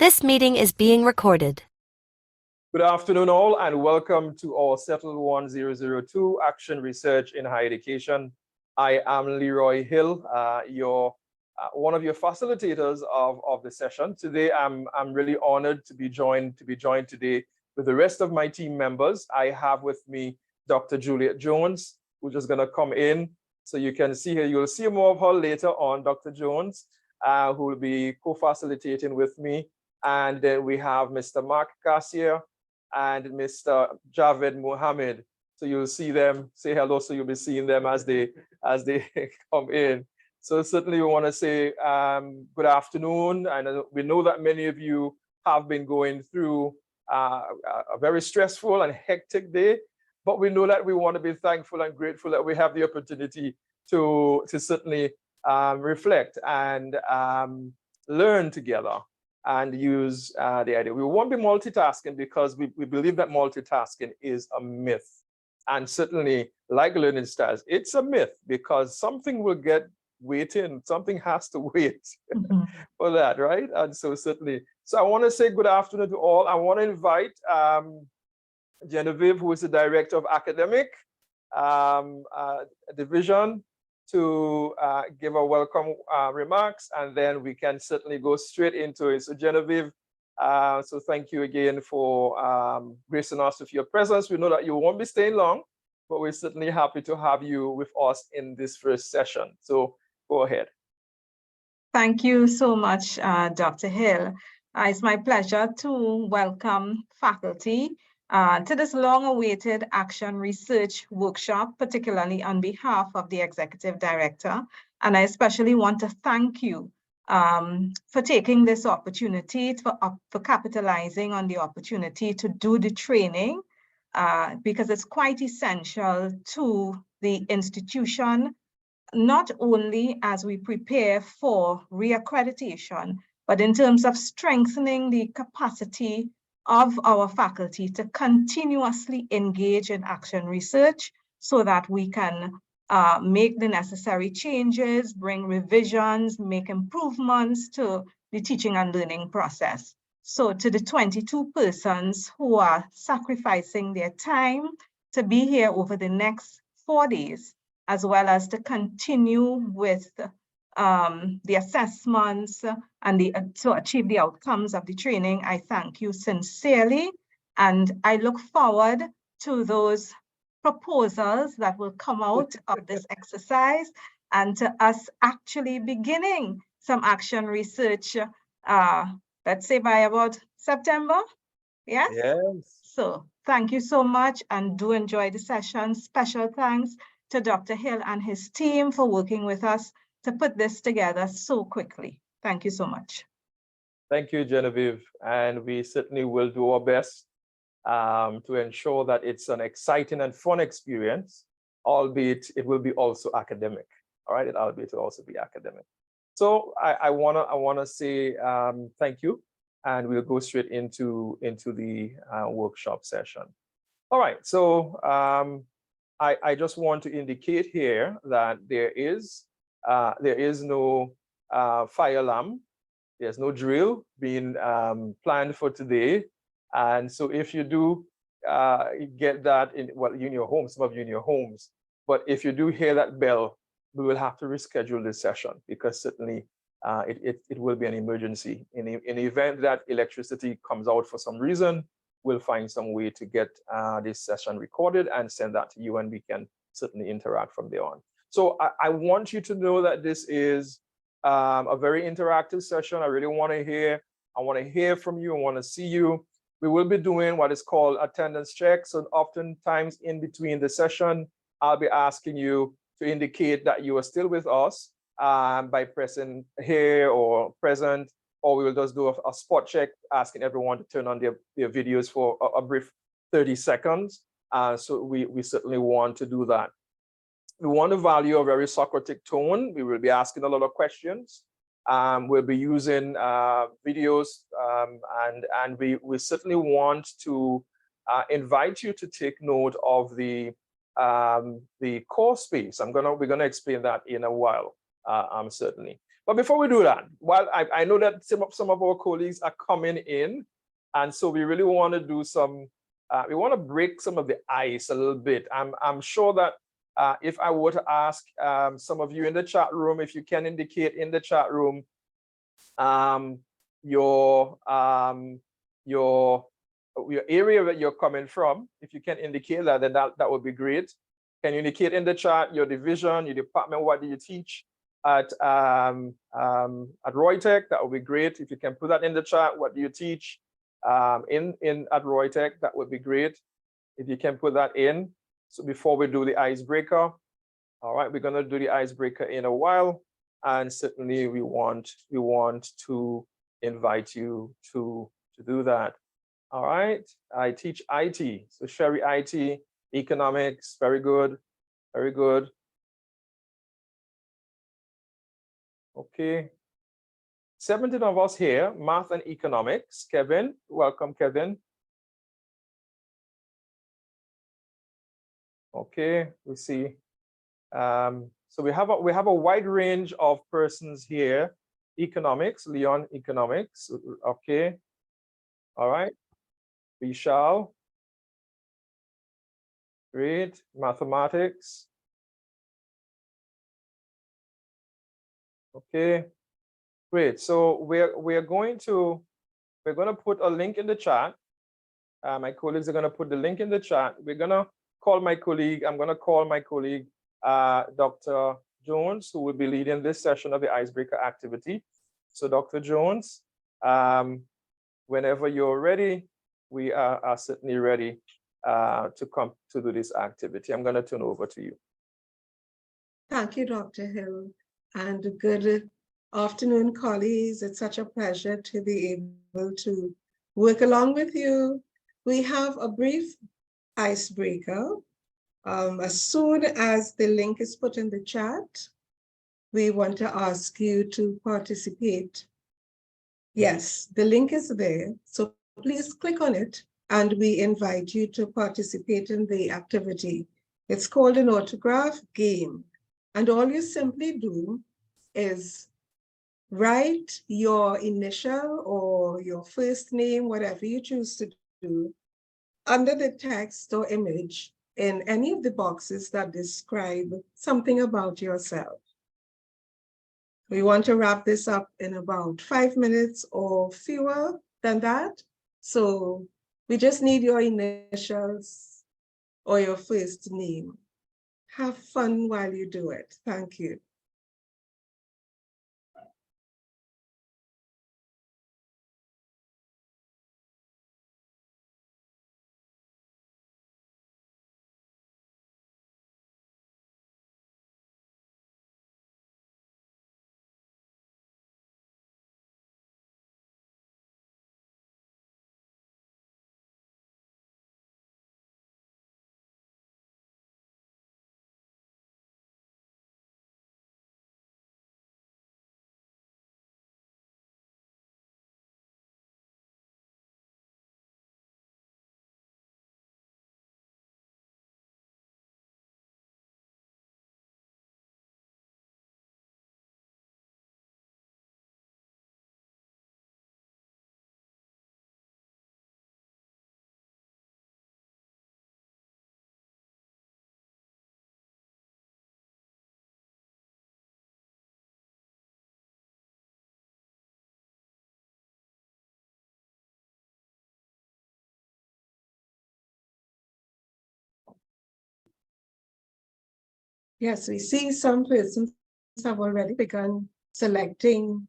This meeting is being recorded. Good afternoon all, and welcome to our Settle 1002 Action Research in Higher Education. I am Leroy Hill, one of your facilitators of the session. Today, I'm really honored to be joined today with the rest of my team members. I have with me Dr. Juliet Jones, who's just gonna come in. So you can see her, you'll see more of her later on, Dr. Jones, who will be co-facilitating with me. And then we have Mr. Mark Cassier and Mr. Javed Mohammed. So you'll see them, say hello, so you'll be seeing them as they come in. So certainly we want to say good afternoon. And we know that many of you have been going through a very stressful and hectic day, but we know that we want to be thankful and grateful that we have the opportunity to certainly reflect and learn together and use the idea. We won't be multitasking because we believe that multitasking is a myth. And certainly, like learning styles, it's a myth because something will get waiting, something has to wait for that, right? And so certainly, so I want to say good afternoon to all. I want to invite Genevieve, who is the Director of Academic Division, to give a welcome remarks, and then we can certainly go straight into it. So Genevieve, so thank you again for gracing us with your presence. We know that you won't be staying long, but we're certainly happy to have you with us in this first session. So go ahead. Thank you so much, Dr. Hill. It's my pleasure to welcome faculty to this long-awaited action research workshop, particularly on behalf of the Executive Director. And I especially want to thank you for taking this opportunity, for capitalizing on the opportunity to do the training, because it's quite essential to the institution, not only as we prepare for reaccreditation, but in terms of strengthening the capacity of our faculty to continuously engage in action research so that we can make the necessary changes, bring revisions, make improvements to the teaching and learning process. So to the 22 persons who are sacrificing their time to be here over the next 4 days, as well as to continue with the assessments and to achieve the outcomes of the training, I thank you sincerely. And I look forward to those proposals that will come out of this exercise and to us actually beginning some action research, let's say by about September. Yes? Yes. So thank you so much and do enjoy the session. Special thanks to Dr. Hill and his team for working with us to put this together so quickly. Thank you so much. Thank you, Genevieve. And we certainly will do our best to ensure that it's an exciting and fun experience, albeit it will be also academic. All right, albeit it will also be academic. So I wanna say thank you, and we'll go straight into the workshop session. All right, so I just want to indicate here that there is no fire alarm. There's no drill being planned for today. And so if you do get that in your homes, some of you in your homes, but if you do hear that bell, we will have to reschedule this session because certainly it will be an emergency. In the event that electricity comes out for some reason, we'll find some way to get this session recorded and send that to you, and we can certainly interact from there on. So I want you to know that this is a very interactive session. I really want to hear. I want to hear from you. I want to see you. We will be doing what is called attendance checks. So oftentimes in between the session, I'll be asking you to indicate that you are still with us by pressing here or present, or we will just do a spot check, asking everyone to turn on their videos for a brief 30 seconds. So we certainly want to do that. We want to value a very Socratic tone. We will be asking a lot of questions. We'll be using videos, and we certainly want to invite you to take note of the core space. We're gonna explain that in a while, certainly. But before we do that, while I know that some of our colleagues are coming in, and so we really want to do some, we want to break some of the ice a little bit. I'm sure that if I were to ask some of you in the chat room, if you can indicate in the chat room your area that you're coming from, if you can indicate that, then that would be great. Can you indicate in the chat your division, your department, what do you teach at Roytech? That would be great. If you can put that in the chat, what do you teach at Roytech? That would be great. If you can put that in. So before we do the icebreaker, all right, we're gonna do the icebreaker in a while, and certainly we want to invite you to do that. All right, I teach IT. So Sherry, IT, economics, very good, very good. Okay, 17 of us here, math and economics. Kevin, welcome, Kevin. Okay, we see. So we have a wide range of persons here. Economics, Leon, economics. Okay, all right. Vishal, great. Mathematics. Okay, great. So we're going to put a link in the chat. My colleagues are going to put the link in the chat. We're going to call my colleague. I'm going to call my colleague, Dr. Jones, who will be leading this session of the icebreaker activity. So Dr. Jones, whenever you're ready, we are certainly ready to come to do this activity. I'm going to turn over to you. Thank you, Dr. Hill, and good afternoon, colleagues. It's such a pleasure to be able to work along with you. We have a brief icebreaker. As soon as the link is put in the chat, we want to ask you to participate. Yes, the link is there, so please click on it, and we invite you to participate in the activity. It's called an autograph game. And all you simply do is write your initial or your first name, whatever you choose to do, under the text or image in any of the boxes that describe something about yourself. We want to wrap this up in about 5 minutes or fewer than that. So we just need your initials or your first name. Have fun while you do it. Thank you. Yes, we see some persons have already begun selecting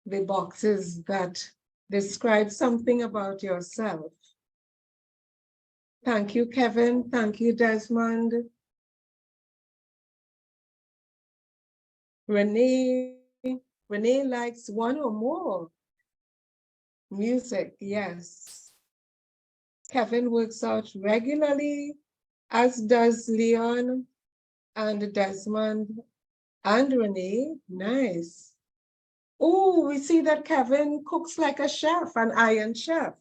the boxes that describe something about yourself. Thank you, Kevin. Thank you, Desmond. Renee likes one or more. Music, yes. Kevin works out regularly, as does Leon and Desmond and Renee. Nice. Oh, we see that Kevin cooks like a chef, an iron chef.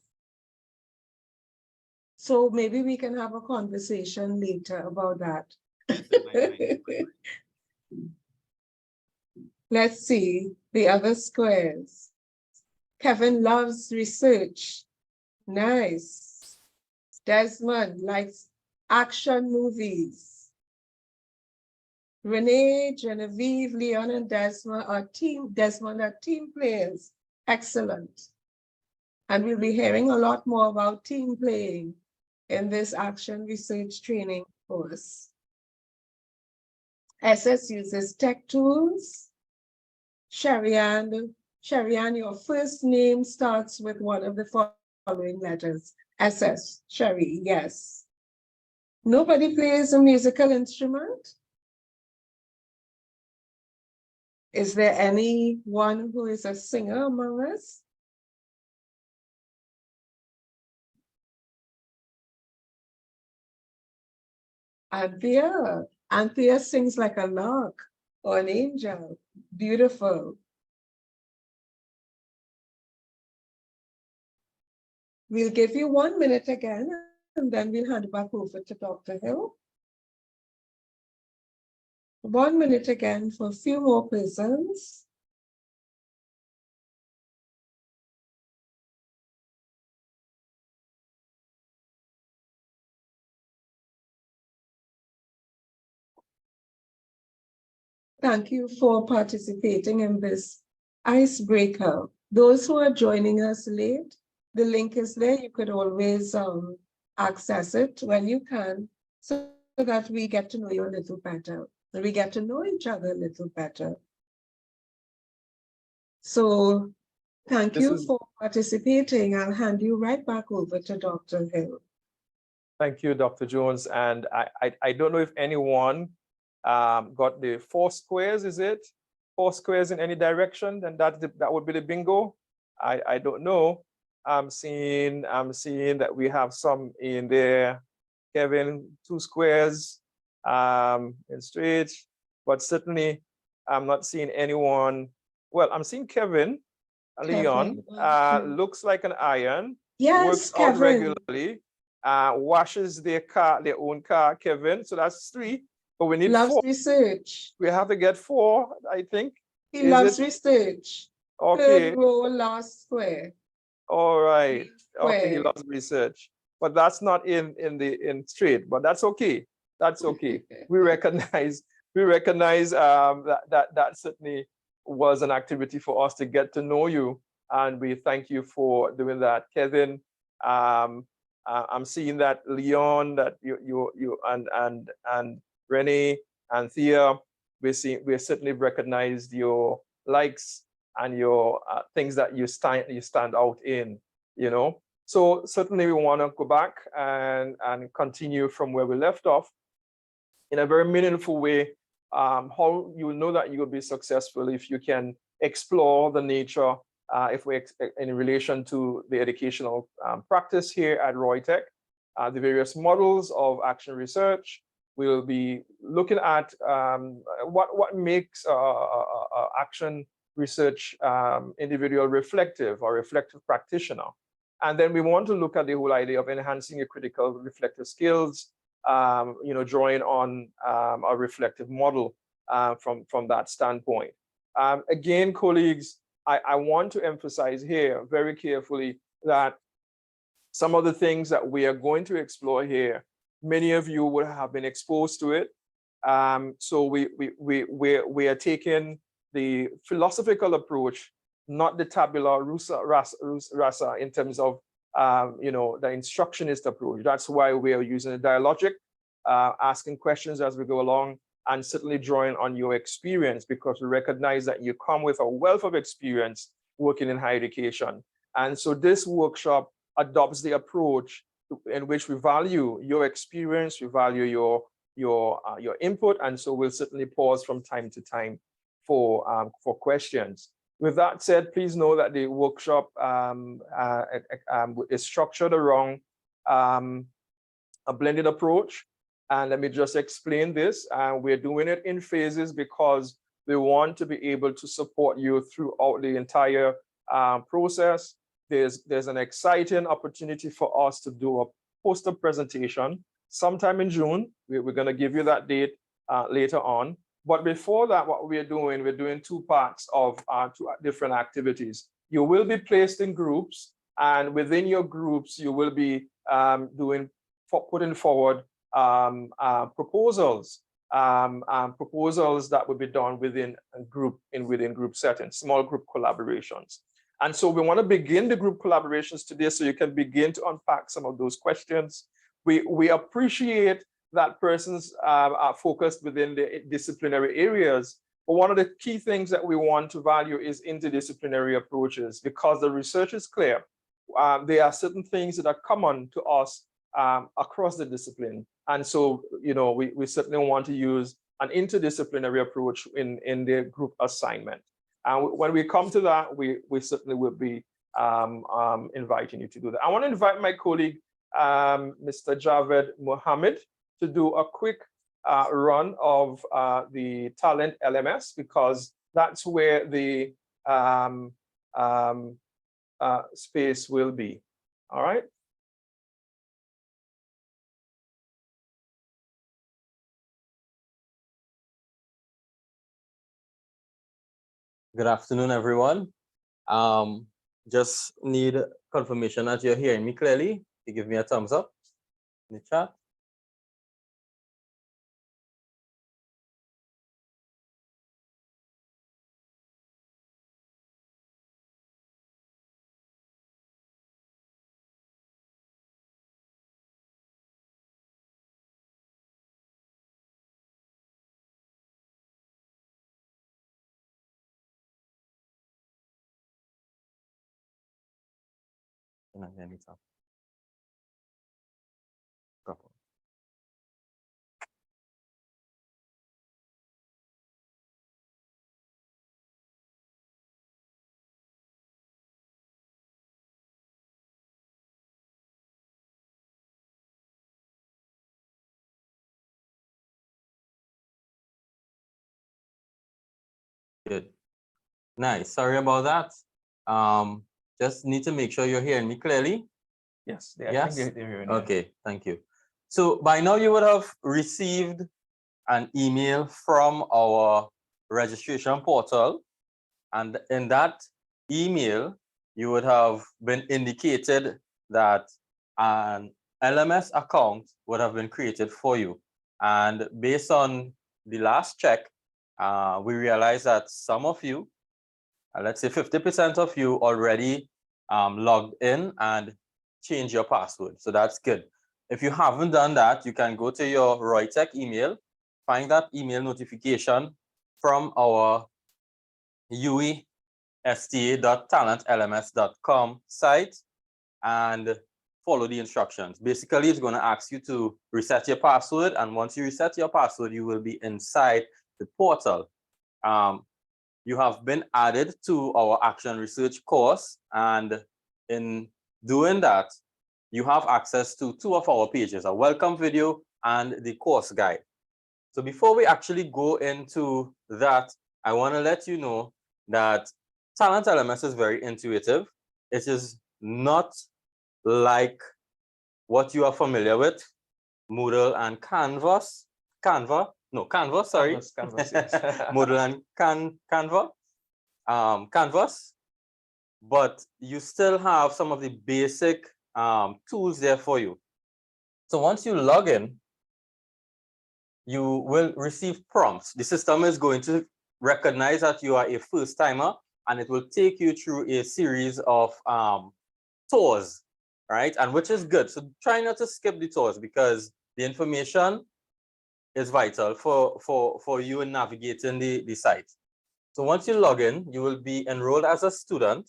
So maybe we can have a conversation later about that. Let's see the other squares. Kevin loves research. Nice. Desmond likes action movies. Renee, Genevieve, Leon, and Desmond are team players. Excellent. And we'll be hearing a lot more about team playing in this action research training course. SS uses tech tools. Sharianne, your first name starts with one of the following letters. SS, Sherry, yes. Nobody plays a musical instrument? Is there anyone who is a singer among us? Anthea sings like a lark or an angel. Beautiful. We'll give you 1 minute again, and then we'll hand it back over to Dr. Hill. 1 minute again for a few more persons. Thank you for participating in this icebreaker. Those who are joining us late, the link is there. You could always access it when you can, so that we get to know you a little better. We get to know each other a little better. So thank you for participating. I'll hand you right back over to Dr. Hill. Thank you, Dr. Jones. And I don't know if anyone got the 4 squares, is it? 4 squares in any direction, then that would be the bingo. I don't know. I'm seeing that we have some in there. Kevin, 2 squares in straight, but certainly I'm not seeing anyone. Well, I'm seeing Kevin, Leon, looks like an iron. Yes, works Kevin. out regularly, washes their own car, Kevin. So that's 3, but we need loves 4. Research. We have to get 4, I think. He loves research. Okay. 3rd row, last square. All right. Square. Okay, he loves research, but that's not in straight. But that's okay. That's okay. we recognize that certainly was an activity for us to get to know you, and we thank you for doing that, Kevin. I'm seeing that Leon, that you and Renee and Thea, we certainly recognized your likes and your things that you stand out in, you know. So certainly we want to go back and continue from where we left off in a very meaningful way. How you will know that you will be successful if you can explore the nature, in relation to the educational practice here at Roytech, the various models of action research. We'll be looking at what makes action research individual reflective or reflective practitioner. And then we want to look at the whole idea of enhancing your critical reflective skills, drawing on a reflective model from that standpoint. Again, colleagues, I want to emphasize here very carefully that some of the things that we are going to explore here, many of you would have been exposed to it. So we are taking the philosophical approach, not the tabula rasa in terms of the instructionist approach. That's why we are using a dialogic, asking questions as we go along, and certainly drawing on your experience, because we recognize that you come with a wealth of experience working in higher education. And so this workshop adopts the approach in which we value your experience, we value your input, and so we'll certainly pause from time to time for questions. With that said, please know that the workshop is structured around a blended approach. And let me just explain this. We're doing it in phases because we want to be able to support you throughout the entire process. There's an exciting opportunity for us to do a poster presentation sometime in June. We're going to give you that date later on. But before that, what we're doing two parts of two different activities. You will be placed in groups, and within your groups, you will be putting forward proposals, proposals that will be done within group settings, small group collaborations. And so we want to begin the group collaborations today so you can begin to unpack some of those questions. We appreciate that persons are focused within the disciplinary areas. But one of the key things that we want to value is interdisciplinary approaches, because the research is clear. There are certain things that are common to us across the discipline. And so, we certainly want to use an interdisciplinary approach in the group assignment. And when we come to that, we certainly will be inviting you to do that. I want to invite my colleague, Mr. Javed Mohammed, to do a quick run of the talent LMS, because that's where the space will be. All right. Good afternoon, everyone. Just need confirmation that you're hearing me clearly. You give me a thumbs up in the chat. Good. Nice. Sorry about that. Just need to make sure you're hearing me clearly. Yes. Yes. They're hearing you. Okay. Thank you. So by now you would have received an email from our registration portal, and in that email you would have been indicated that an LMS account would have been created for you. And based on the last check, we realized that some of you, let's say 50% of you, already logged in and changed your password. So that's good. If you haven't done that, you can go to your Reutech email, find that email notification from our uesta.talentlms.com site and follow the instructions. Basically, it's going to ask you to reset your password, and once you reset your password, you will be inside the portal. You have been added to our action research course, and in doing that, you have access to two of our pages, a welcome video and the course guide. So before we actually go into that, I want to let you know that Talent LMS is very intuitive. It is not like what you are familiar with, Moodle and Canva, sorry. Canvas, yes. Moodle and Canva, Canvas, but you still have some of the basic tools there for you. So once you log in, you will receive prompts. The system is going to recognize that you are a first timer, and it will take you through a series of tours, right? And which is good. So try not to skip the tours, because the information is vital for you in navigating the site. So once you log in, you will be enrolled as a student.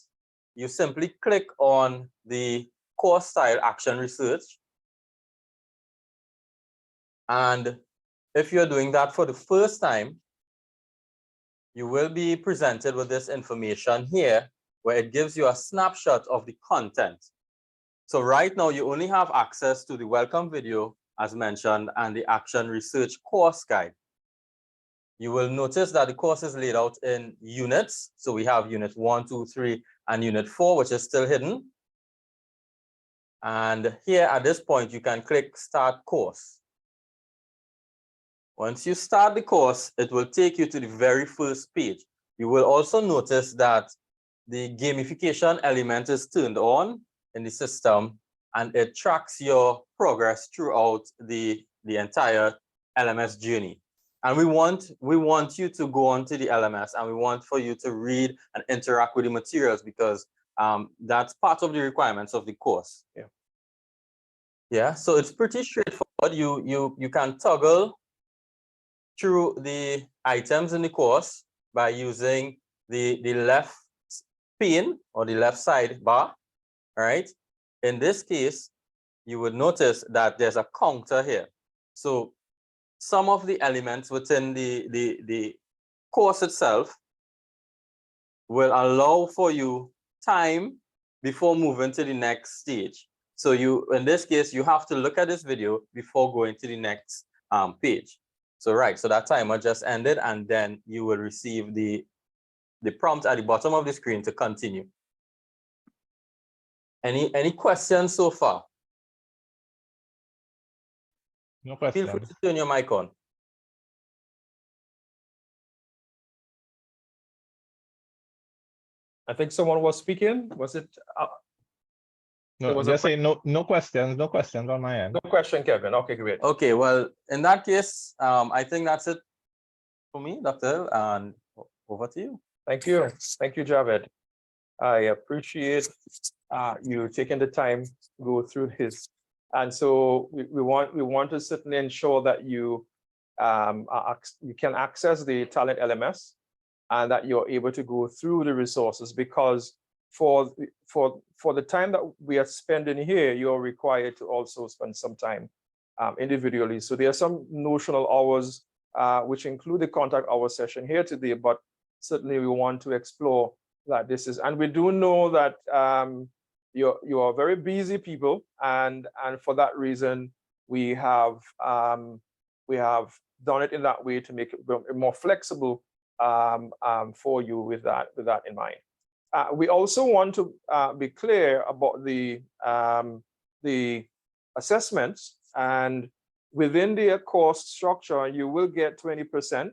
You simply click on the course style action research. And if you're doing that for the first time, you will be presented with this information here, where it gives you a snapshot of the content. So right now, you only have access to the welcome video, as mentioned, and the action research course guide. You will notice that the course is laid out in units. So we have unit 1, 2, 3, and unit 4, which is still hidden. And here at this point, you can click Start Course. Once you start the course, it will take you to the very first page. You will also notice that the gamification element is turned on in the system, and it tracks your progress throughout the entire LMS journey. And we want you to go onto the LMS, and we want for you to read and interact with the materials, because that's part of the requirements of the course. Yeah, so it's pretty straightforward. You can toggle through the items in the course by using the left pane or the left side bar. All right. In this case, you would notice that there's a counter here. So some of the elements within the course itself will allow for you time before moving to the next stage. So in this case, you have to look at this video before going to the next page. So right, so that timer just ended, and then you will receive the prompt at the bottom of the screen to continue. Any questions so far? No questions. Feel free to turn your mic on. I think someone was speaking. Was it? No, just say no questions on my end. No question, Kevin. Okay, great. Okay, well, in that case, I think that's it for me, Dr. Hill, and over to you. Thank you. Thank you, Javed. I appreciate you taking the time to go through this. And so we want to certainly ensure that you can access the Talent LMS and that you're able to go through the resources, because for the time that we are spending here, you're required to also spend some time individually. So there are some notional hours which include the contact hour session here today, but certainly we want to explore that this is, and we do know that you are very busy people, and for that reason we have done it in that way to make it more flexible for you with that in mind. We also want to be clear about the assessments, and within the course structure, you will get 20%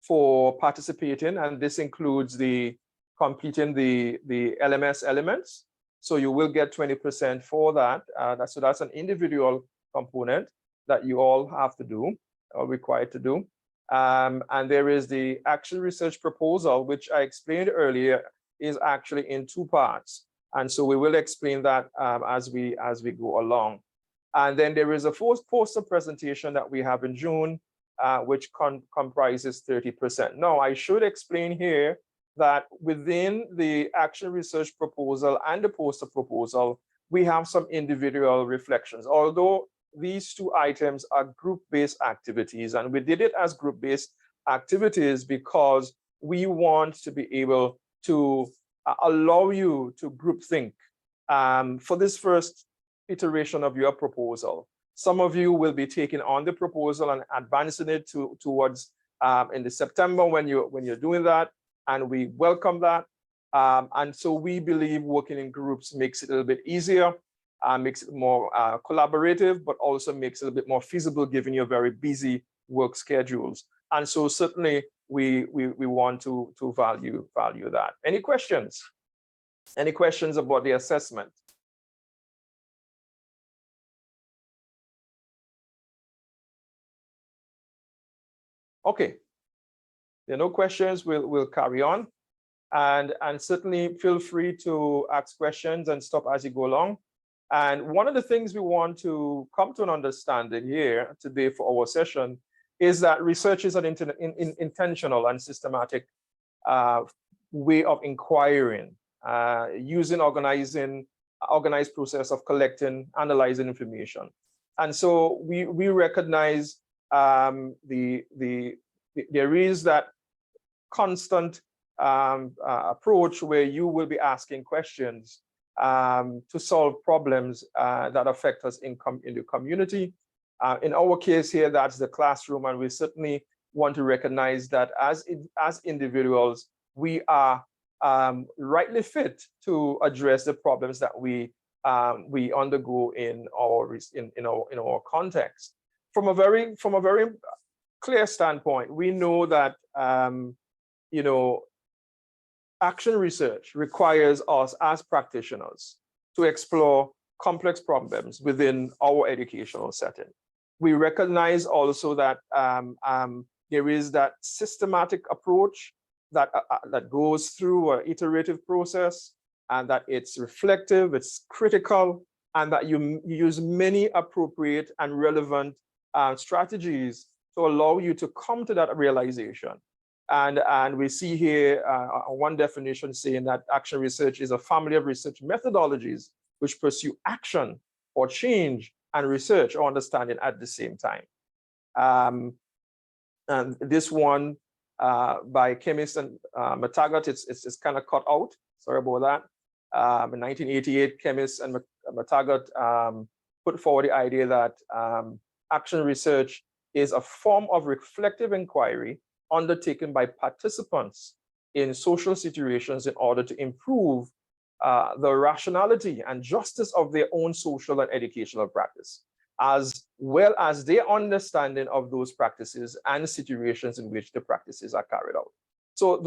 for participating, and this includes the completing the LMS elements. So you will get 20% for that. So that's an individual component that you all have to do, or required to do. And there is the action research proposal, which I explained earlier, is actually in two parts. And so we will explain that as we go along. And then there is a poster presentation that we have in June, which comprises 30%. Now, I should explain here that within the action research proposal and the poster proposal, we have some individual reflections. Although these two items are group-based activities, and we did it as group-based activities because we want to be able to allow you to group think for this first iteration of your proposal. Some of you will be taking on the proposal and advancing it towards in the September when you're doing that, and we welcome that. And so we believe working in groups makes it a little bit easier, makes it more collaborative, but also makes it a little bit more feasible given your very busy work schedules. And so certainly we want to value that. Any questions? Any questions about the assessment? Okay, there are no questions, we'll carry on. And certainly feel free to ask questions and stop as you go along. And one of the things we want to come to an understanding here today for our session is that research is an intentional and systematic way of inquiring, using organized process of collecting, analyzing information. And so we recognize there is that constant approach where you will be asking questions to solve problems that affect us in the community. In our case here, that's the classroom, and we certainly want to recognize that as individuals, we are rightly fit to address the problems that we undergo in our context. from a very clear standpoint, we know that you know, action research requires us as practitioners to explore complex problems within our educational setting. We recognize also that there is that systematic approach that goes through an iterative process, and that it's reflective, it's critical, and that you use many appropriate and relevant strategies to allow you to come to that realization. And we see here one definition saying that action research is a family of research methodologies which pursue action or change and research or understanding at the same time. And this one by chemist and McTaggart, it's kind of cut out. Sorry about that. In 1988, chemist and McTaggart put forward the idea that action research is a form of reflective inquiry undertaken by participants in social situations in order to improve the rationality and justice of their own social and educational practice, as well as their understanding of those practices and situations in which the practices are carried out. So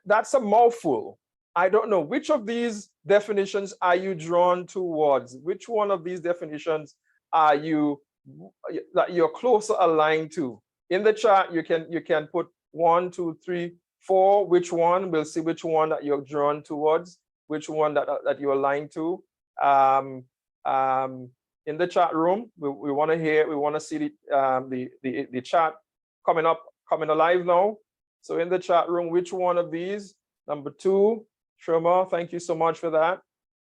that's a mouthful. I don't know, which of these definitions are you drawn towards? Which one of these definitions are that you're closer aligned to? In the chat, you can put 1, 2, 3, 4. Which one? We'll see which one that you're drawn towards, which one that you're aligned to. In the chat room, we want to hear, we want to see the chat coming alive now. So in the chat room, which one of these? Number 2, Sherma, thank you so much for that.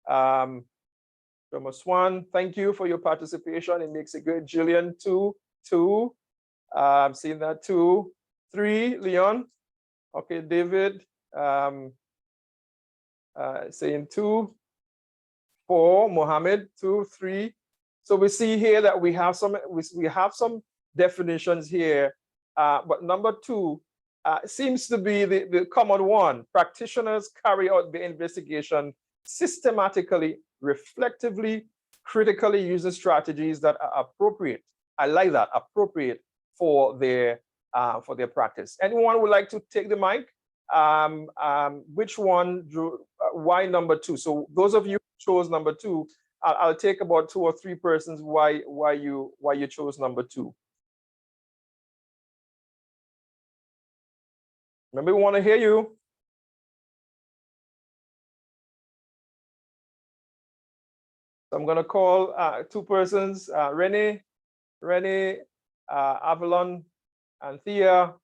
Sherma Swan, thank you for your participation. It makes it good. Jillian, 2. I'm seeing that 2. 3, Leon. Okay, David, saying 2. 4, Mohammed, 2, 3. So we see here that we have some definitions here, but number 2 seems to be the common one. Practitioners carry out the investigation systematically, reflectively, critically, using strategies that are appropriate. I like that, appropriate for their practice. Anyone would like to take the mic? Which one drew, why number 2? So those of you who chose number 2, I'll take about 2 or 3 persons why you chose number 2. Remember, we want to hear you. So I'm going to call 2 persons, Renee, Avalon, and Thea,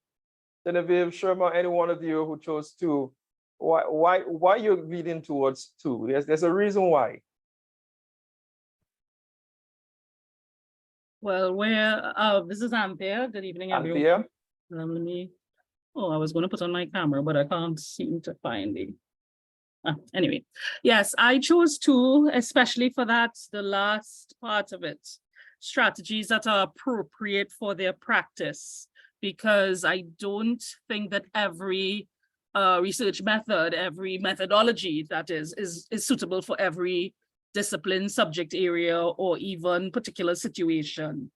Genevieve, Sherma, any one of you who chose 2. Why you're leading towards 2? There's a reason why. Well, this is Anthea. Good evening, everyone. Anthea. Let me. Oh, I was going to put on my camera, but I can't seem to find it. Anyway, yes, I chose 2, especially for the last part of it. Strategies that are appropriate for their practice, because I don't think that every research method, every methodology that is suitable for every discipline, subject area, or even particular situation.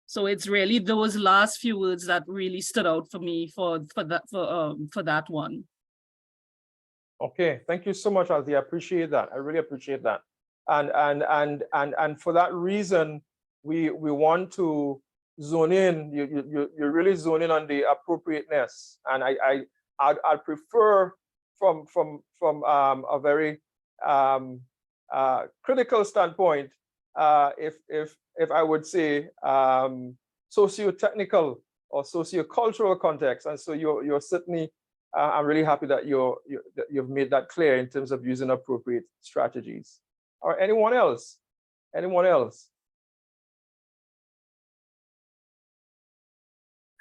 So it's really those last few words that really stood out for me for that one. Okay, thank you so much, Althea. I appreciate that. I really appreciate that. And for that reason, we want to zone in. You really zone in on the appropriateness, and I'd prefer from a very critical standpoint, if I would say socio-technical or socio-cultural context. And so you're certainly, I'm really happy that you've made that clear in terms of using appropriate strategies. Or anyone else? Anyone else?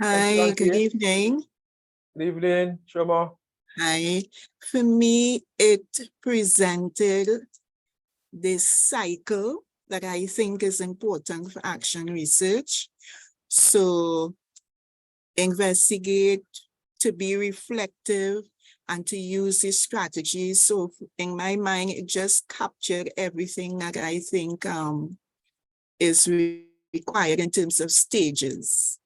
Hi, good evening. Good evening, Sherma. Hi. For me, it presented this cycle that I think is important for action research. So investigate, to be reflective, and to use these strategies. So in my mind, it just captured everything that I think is required in terms of stages.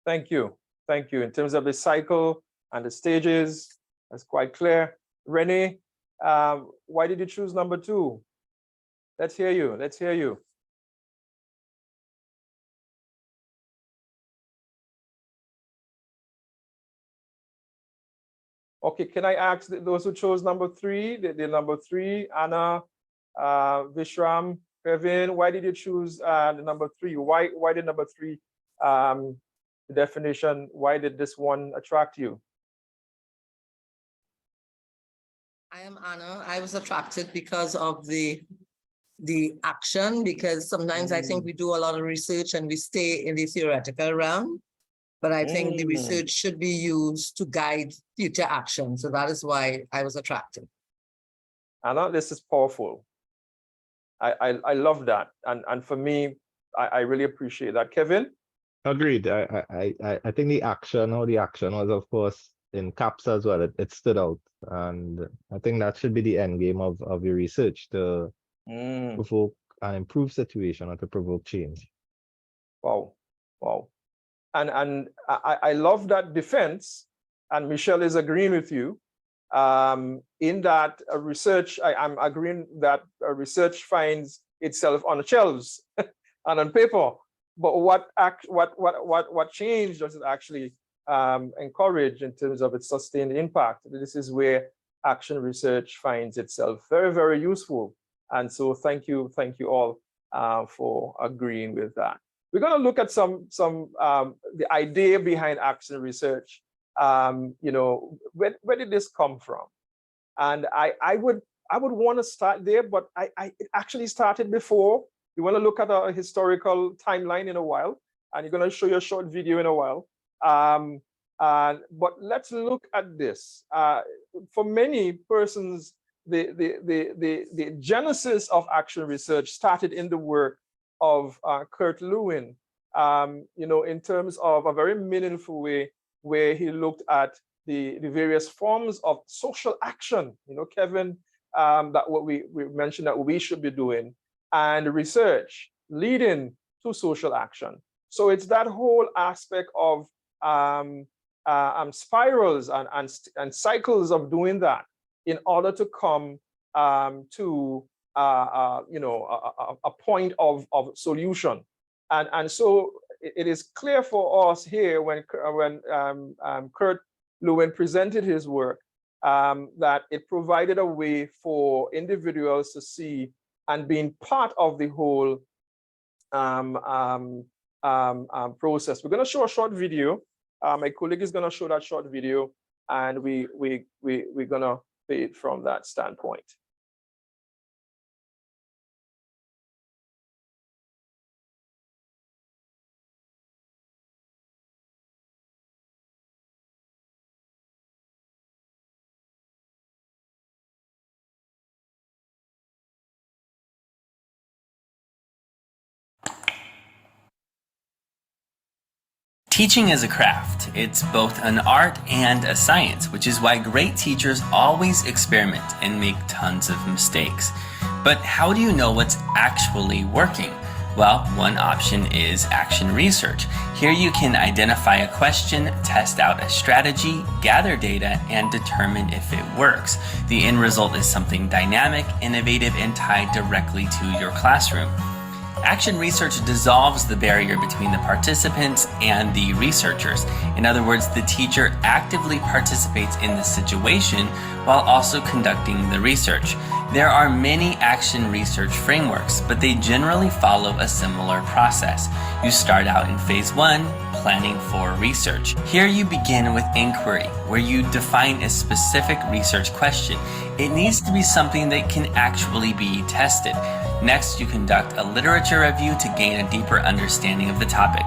Thank you. Thank you. In terms of the cycle and the stages, that's quite clear. Renee, why did you choose number 2? Let's hear you. Let's hear you. Okay, can I ask those who chose number 3, the number 3, Anna, Vishram, Kevin, why did you choose the number 3? Why did number 3, the definition, why did this one attract you? I am Anna. I was attracted because of the action, because sometimes I think we do a lot of research and we stay in the theoretical realm. But I think the research should be used to guide future action. So that is why I was attracted. Anna, this is powerful. I love that. And for me, I really appreciate that. Kevin? Agreed. I think the action was, of course, in caps as well. It stood out. And I think that should be the end game of your research, to provoke an improved situation or to provoke change. Wow. Wow. And I love that defense, and Michelle is agreeing with you in that research. I'm agreeing that research finds itself on the shelves and on paper, but what change does it actually encourage in terms of its sustained impact? This is where action research finds itself very, very useful. And so thank you all for agreeing with that. We're going to look at some the idea behind action research. You know, where did this come from? And I would want to start there, but it actually started before. You want to look at a historical timeline in a while, and you're going to show you a short video in a while. But let's look at this. For many persons, the genesis of action research started in the work of Kurt Lewin, you know, in terms of a very meaningful way, where he looked at the various forms of social action, you know, Kevin, that what we mentioned that we should be doing, and research leading to social action. So it's that whole aspect of spirals and cycles of doing that in order to come to you know, a point of solution. And so it is clear for us here when Kurt Lewin presented his work that it provided a way for individuals to see and being part of the whole process. We're going to show a short video. My colleague is going to show that short video, and we're going to play it from that standpoint. Teaching is a craft. It's both an art and a science, which is why great teachers always experiment and make tons of mistakes. But how do you know what's actually working? Well, one option is action research. Here you can identify a question, test out a strategy, gather data, and determine if it works. The end result is something dynamic, innovative, and tied directly to your classroom. Action research dissolves the barrier between the participants and the researchers. In other words, the teacher actively participates in the situation while also conducting the research. There are many action research frameworks, but they generally follow a similar process. You start out in phase 1, planning for research. Here you begin with inquiry, where you define a specific research question. It needs to be something that can actually be tested. Next, you conduct a literature review to gain a deeper understanding of the topic.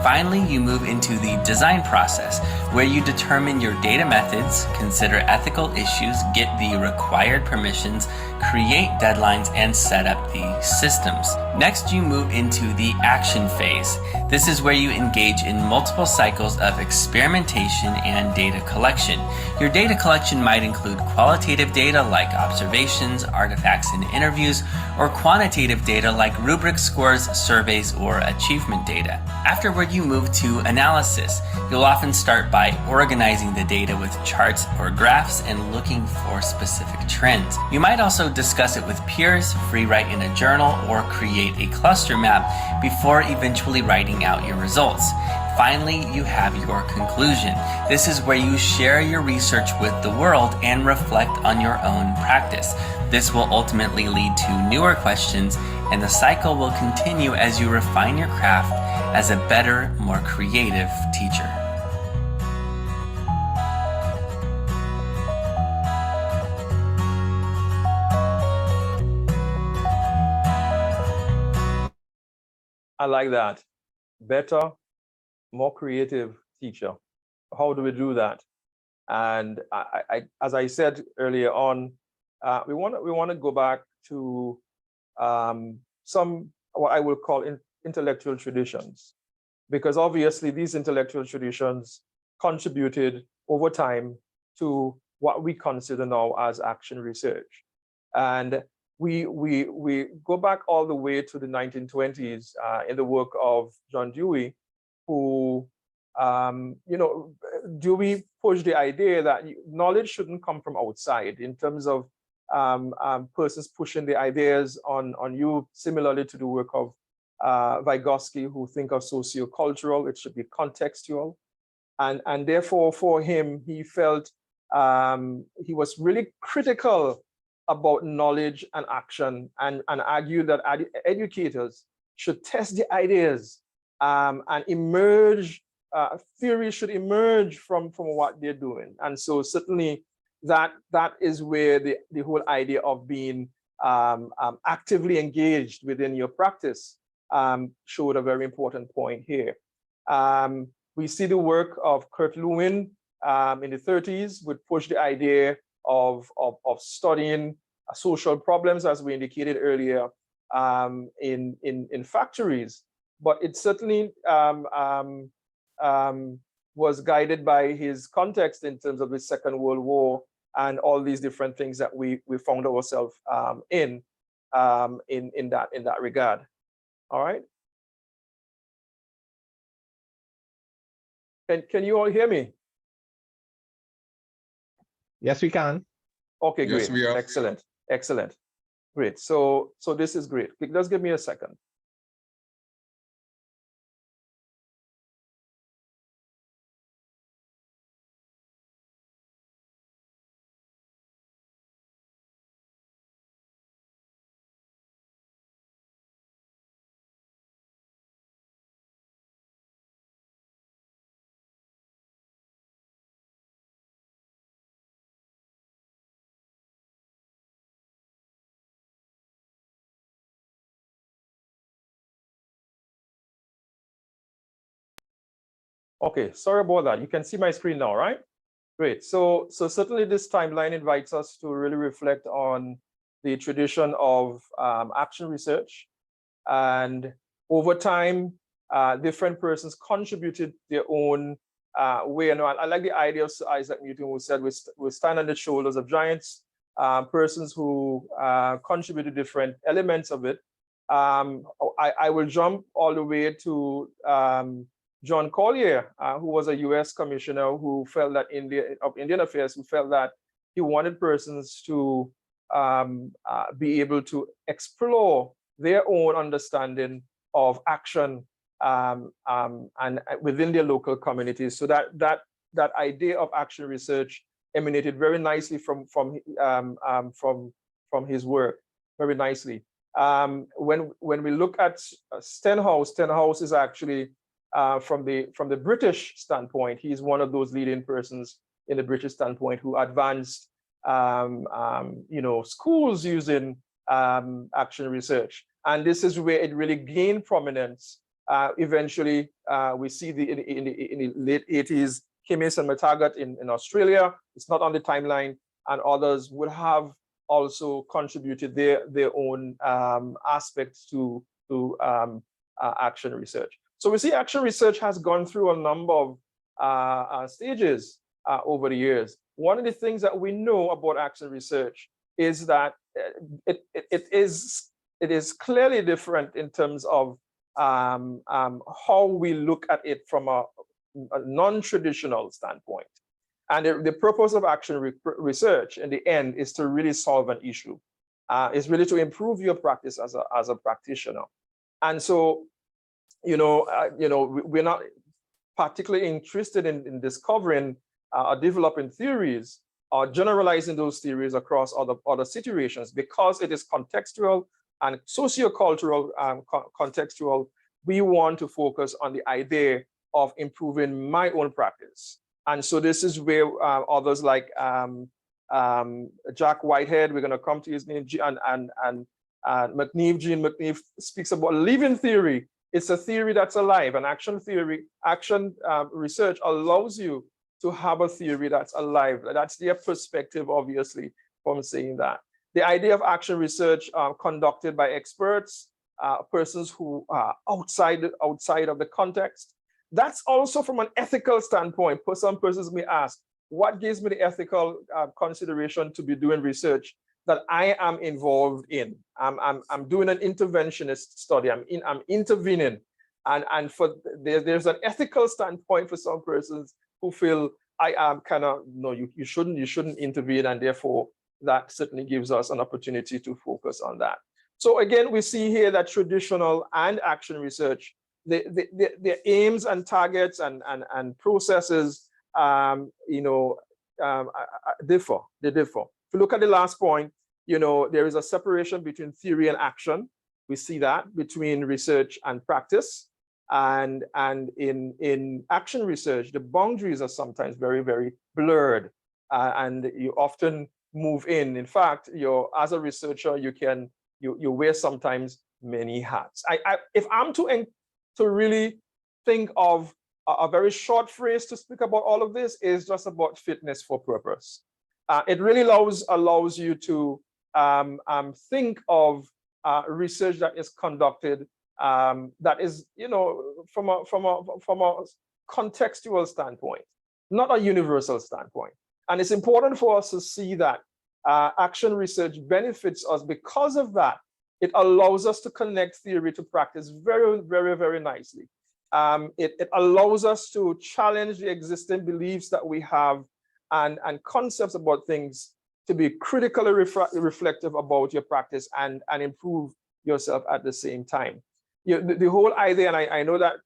Finally, you move into the design process, where you determine your data methods, consider ethical issues, get the required permissions, create deadlines, and set up the systems. Next, you move into the action phase. This is where you engage in multiple cycles of experimentation and data collection. Your data collection might include qualitative data like observations, artifacts, and interviews, or quantitative quantitative data like rubric scores, surveys, or achievement data. Afterward, you move to analysis. You'll often start by organizing the data with charts or graphs and looking for specific trends. You might also discuss it with peers, free write in a journal, or create a cluster map before eventually writing out your results. Finally, you have your conclusion. This is where you share your research with the world and reflect on your own practice. This will ultimately lead to newer questions, and the cycle will continue as you refine your craft as a better, more creative teacher. I like that. Better, more creative teacher. How do we do that? And as I said earlier on, we want to go back to some what I will call intellectual traditions, because obviously these intellectual traditions contributed over time to what we consider now as action research. And we go back all the way to the 1920s in the work of John Dewey, who, Dewey pushed the idea that knowledge shouldn't come from outside in terms of persons pushing the ideas on you, similarly to the work of Vygotsky, who think of sociocultural, it should be contextual. And therefore, for him, he felt he was really critical about knowledge and action, and argued that educators should test the ideas and emerge, theory should emerge from what they're doing. And so certainly that is where the whole idea of being actively engaged within your practice showed a very important point here. We see the work of Kurt Lewin in the 30s would push the idea of studying social problems, as we indicated earlier, in factories. But it certainly was guided by his context in terms of the Second World War and all these different things that we found ourselves in that regard. All right. Can you all hear me? Yes, we can. Okay, Yes, great. we are. Excellent. Excellent. Great. So this is great. Just give me a second. Okay, sorry about that. You can see my screen now, right? Great. So certainly this timeline invites us to really reflect on the tradition of action research. And over time, different persons contributed their own way. And I like the idea of Sir Isaac Newton, who said we stand on the shoulders of giants, persons who contributed different elements of it. I will jump all the way to John Collier, who was a US commissioner who felt that Indian Affairs, who felt that he wanted persons to be able to explore their own understanding of action and within their local communities. So that idea of action research emanated very nicely from his work, very nicely. When we look at Stenhouse is actually from the British standpoint, he's one of those leading persons in the British standpoint who advanced schools using action research. And this is where it really gained prominence. Eventually, we see in the late 80s, Kimmis and McTaggart in Australia. It's not on the timeline, and others would have also contributed their own aspects to action research. So we see action research has gone through a number of stages over the years. One of the things that we know about action research is that it is it is clearly different in terms of how we look at it from a non-traditional standpoint. And the purpose of action research in the end is to really solve an issue. It's really to improve your practice as a practitioner. And so, we're not particularly interested in discovering or developing theories or generalizing those theories across other situations, because it is contextual and sociocultural contextual. We want to focus on the idea of improving my own practice. And so this is where others like Jack Whitehead, we're going to come to his name, and McNeve, Gene McNeve speaks about living theory. It's a theory that's alive. And action theory, research allows you to have a theory that's alive. That's their perspective, obviously, from saying that. The idea of action research conducted by experts, persons who are outside of the context. That's also from an ethical standpoint. Some persons may ask, what gives me the ethical consideration to be doing research that I am involved in? I'm doing an interventionist study. I'm intervening, and there's an ethical standpoint for some persons who feel I am kind of you shouldn't intervene, and therefore that certainly gives us an opportunity to focus on that. So again, we see here that traditional and action research, the aims and targets and processes, differ. They differ. If you look at the last point, there is a separation between theory and action. We see that between research and practice, and in action research, the boundaries are sometimes very, very blurred, and you often move in. In fact, as a researcher, you wear sometimes many hats. If I'm to really think of a very short phrase to speak about all of this, is just about fitness for purpose. It really allows you to think of research that is conducted that is, from a contextual standpoint, not a universal standpoint. And it's important for us to see that action research benefits us because of that. It allows us to connect theory to practice very, very, very nicely. It allows us to challenge the existing beliefs that we have and concepts about things, to be critically reflective about your practice and improve yourself at the same time. The whole idea, and I know that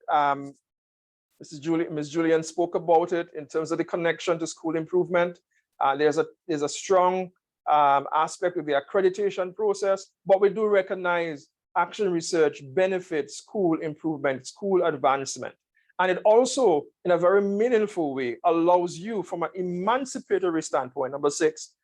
Ms. Julian spoke about it in terms of the connection to school improvement. There's a strong aspect of the accreditation process, but we do recognize action research benefits school improvement, school advancement. And it also, in a very meaningful way, allows you from an emancipatory standpoint, number 6,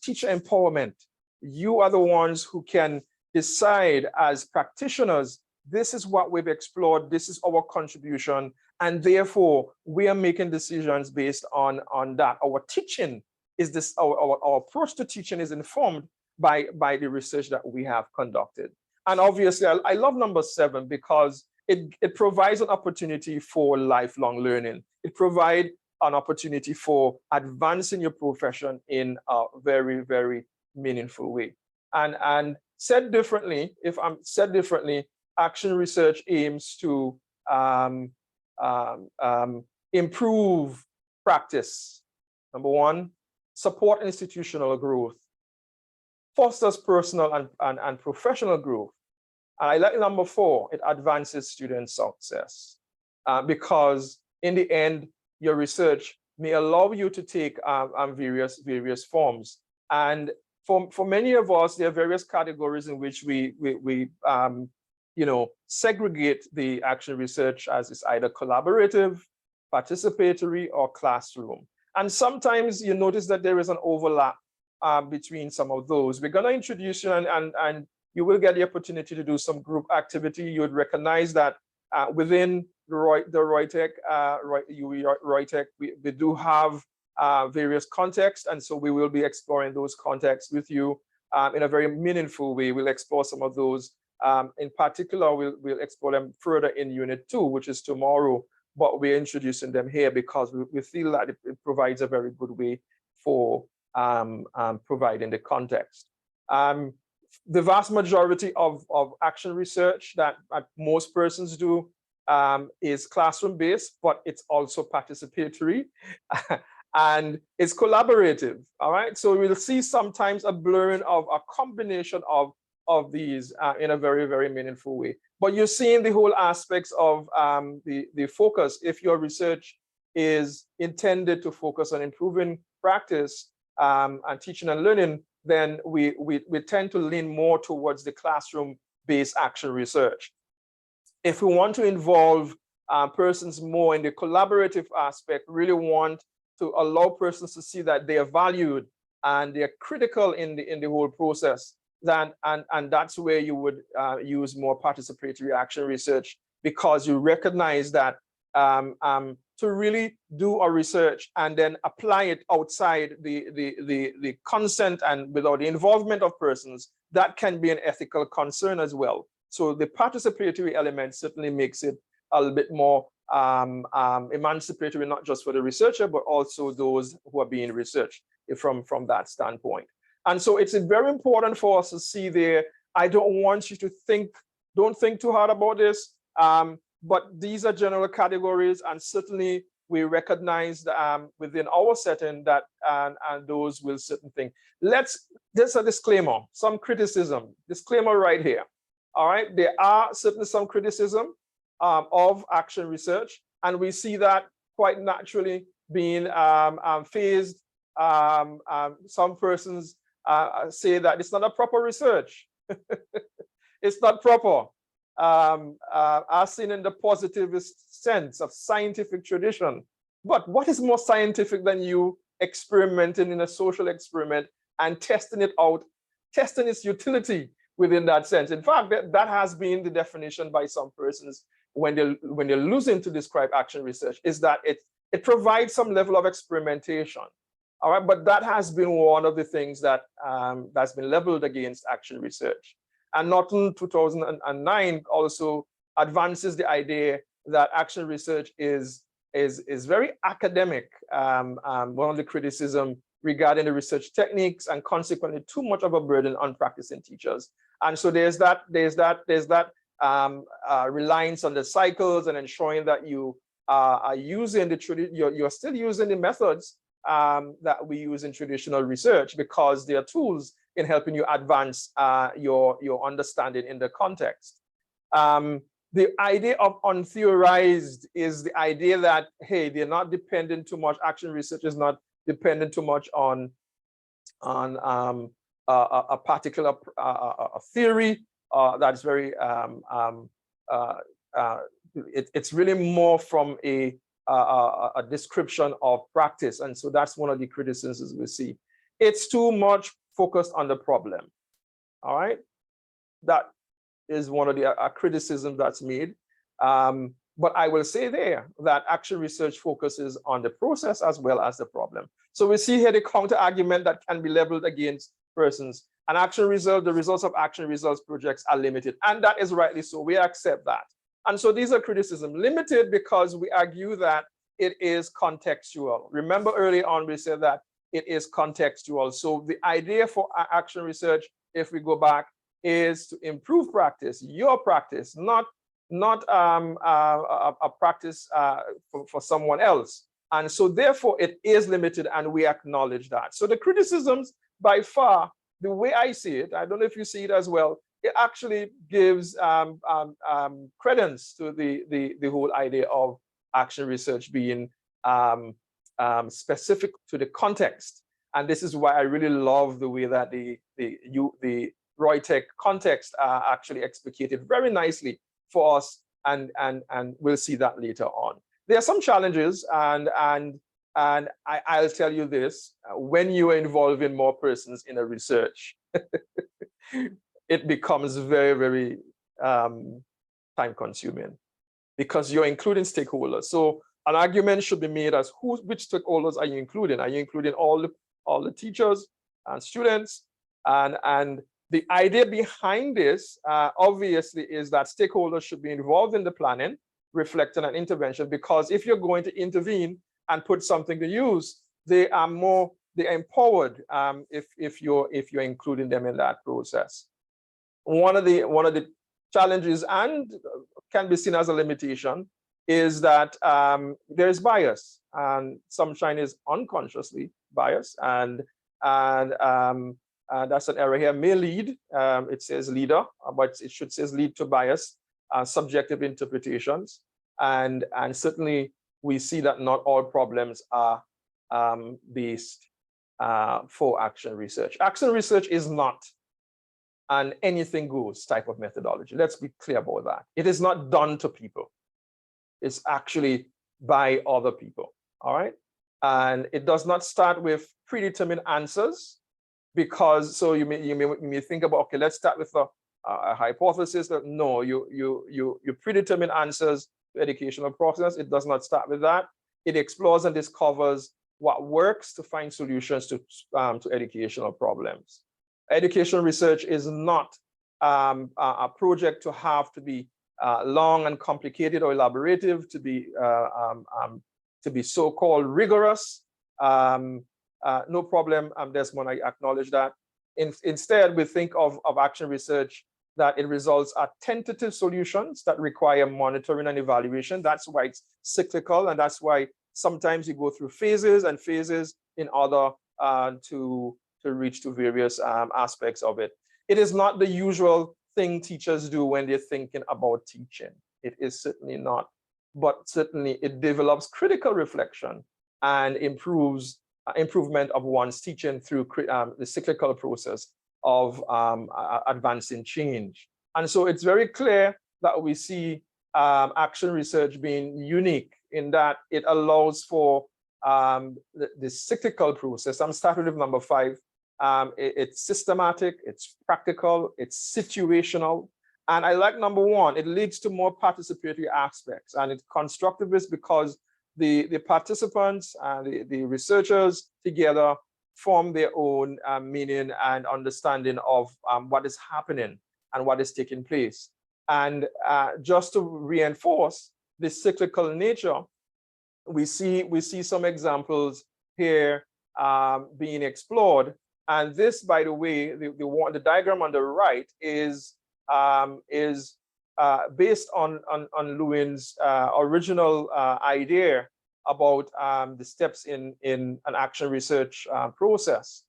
teacher empowerment. You are the ones who can decide as practitioners, this is what we've explored, this is our contribution, and therefore we are making decisions based on that. Our teaching is this, our approach to teaching is informed by the research that we have conducted. And obviously, I love number 7 because it provides an opportunity for lifelong learning. It provides an opportunity for advancing your profession in a very, very meaningful way. And said differently, action research aims to improve practice. Number 1, support institutional growth, fosters personal and professional growth. And I like number 4, it advances student success, because in the end, your research may allow you to take various forms. And for many of us, there are various categories in which we segregate the action research as it's either collaborative, participatory, or classroom. And sometimes you notice that there is an overlap between some of those. We're going to introduce you, and you will get the opportunity to do some group activity. You would recognize that within the Reutech, we do have various contexts, and so we will be exploring those contexts with you in a very meaningful way. We'll explore some of those. In particular, we'll explore them further in Unit 2, which is tomorrow, but we're introducing them here because we feel that it provides a very good way for providing the context. the vast majority of action research that most persons do is classroom-based, but it's also participatory and it's collaborative, all right? So we'll see sometimes a blurring of a combination of these in a very, very meaningful way. But you're seeing the whole aspects of the focus. If your research is intended to focus on improving practice and teaching and learning, then we tend to lean more towards the classroom-based action research. If we want to involve persons more in the collaborative aspect, really want to allow persons to see that they are valued and they're critical in the whole process, then and that's where you would use more participatory action research, because you recognize that to really do a research and then apply it outside the consent and without the involvement of persons, that can be an ethical concern as well. So the participatory element certainly makes it a little bit more emancipatory, not just for the researcher, but also those who are being researched from that standpoint. And so it's very important for us to see there. I don't want you to don't think too hard about this, but these are general categories, and certainly we recognize within our setting that and those will certain things. There's a disclaimer, some criticism, disclaimer right here. All right, there are certainly some criticism of action research, and we see that quite naturally being phased. Some persons say that it's not a proper research. It's not proper. As seen in the positivist sense of scientific tradition. But what is more scientific than you experimenting in a social experiment and testing it out, testing its utility within that sense? In fact, that has been the definition by some persons when they're losing to describe action research, is that it provides some level of experimentation. All right, but that has been one of the things that that's been leveled against action research. And Norton 2009 also advances the idea that action research is very academic. One of the criticism regarding the research techniques, and consequently too much of a burden on practicing teachers. And so there's that reliance on the cycles and ensuring that you are using you're still using the methods that we use in traditional research, because they are tools in helping you advance your understanding in the context. The idea of untheorized is the idea that, hey, they're not dependent too much, action research is not dependent too much on a particular theory that's very, it's really more from a description of practice. And so that's one of the criticisms we see. It's too much focused on the problem. All right, that is one of the criticisms that's made. But I will say there that action research focuses on the process as well as the problem. So we see here the counter argument that can be leveled against persons. And action result, the results of action results projects are limited, and that is rightly so. We accept that. And so these are criticism limited because we argue that it is contextual. Remember early on we said that it is contextual. So the idea for action research, if we go back, is to improve practice, your practice, not a practice for someone else. And so therefore it is limited, and we acknowledge that. So the criticisms, by far, the way I see it, I don't know if you see it as well, it actually gives credence to the whole idea of action research being specific to the context. And this is why I really love the way that the Reutech context actually explicated very nicely for us, and we'll see that later on. There are some challenges, and I'll tell you this, when you are involving more persons in a research, it becomes very, very time consuming, because you're including stakeholders. So an argument should be made as which stakeholders are you including? Are you including all the teachers and students? And the idea behind this, obviously, is that stakeholders should be involved in the planning, reflecting, and intervention, because if you're going to intervene and put something to use, they are empowered if you're including them in that process. one of the challenges, and can be seen as a limitation, is that there's bias, and sunshine is unconsciously biased, and that's an error here. May lead, it says leader, but it should say lead to bias, subjective interpretations, and certainly we see that not all problems are based for action research. Action research is not an anything goes type of methodology. Let's be clear about that. It is not done to people. It's actually by other people, all right? And it does not start with predetermined answers, because so you may think about, okay, let's start with a hypothesis. That no, you predetermine answers to educational process. It does not start with that. It explores and discovers what works to find solutions to educational problems. Educational research is not a project to have to be long and complicated or elaborative, to be so-called rigorous. No problem, Desmond, I acknowledge that. Instead, we think of action research that it results at tentative solutions that require monitoring and evaluation. That's why it's cyclical, and that's why sometimes you go through phases and phases in order to reach to various aspects of it. It is not the usual thing teachers do when they're thinking about teaching. It is certainly not, but certainly it develops critical reflection and improvement of one's teaching through the cyclical process of advancing change. And so it's very clear that we see action research being unique in that it allows for the cyclical process. I'm starting with number 5. It's systematic, it's practical, it's situational. And I like number 1, it leads to more participatory aspects, and it's constructivist because the participants and the researchers together form their own meaning and understanding of what is happening and what is taking place. And just to reinforce the cyclical nature, we see some examples here being explored. And this, by the way, the diagram on the right is based on Lewin's original idea about the steps in an action research process.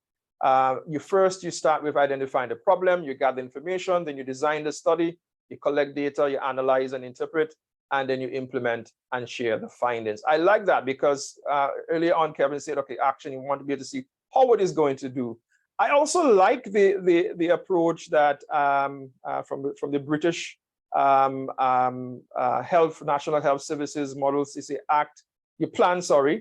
You start with identifying the problem, you gather information, then you design the study, you collect data, you analyze and interpret, and then you implement and share the findings. I like that because earlier on, Kevin said, okay, action, you want to be able to see how it is going to do. I also like the approach that from the British National Health Services model, CC Act. You plan,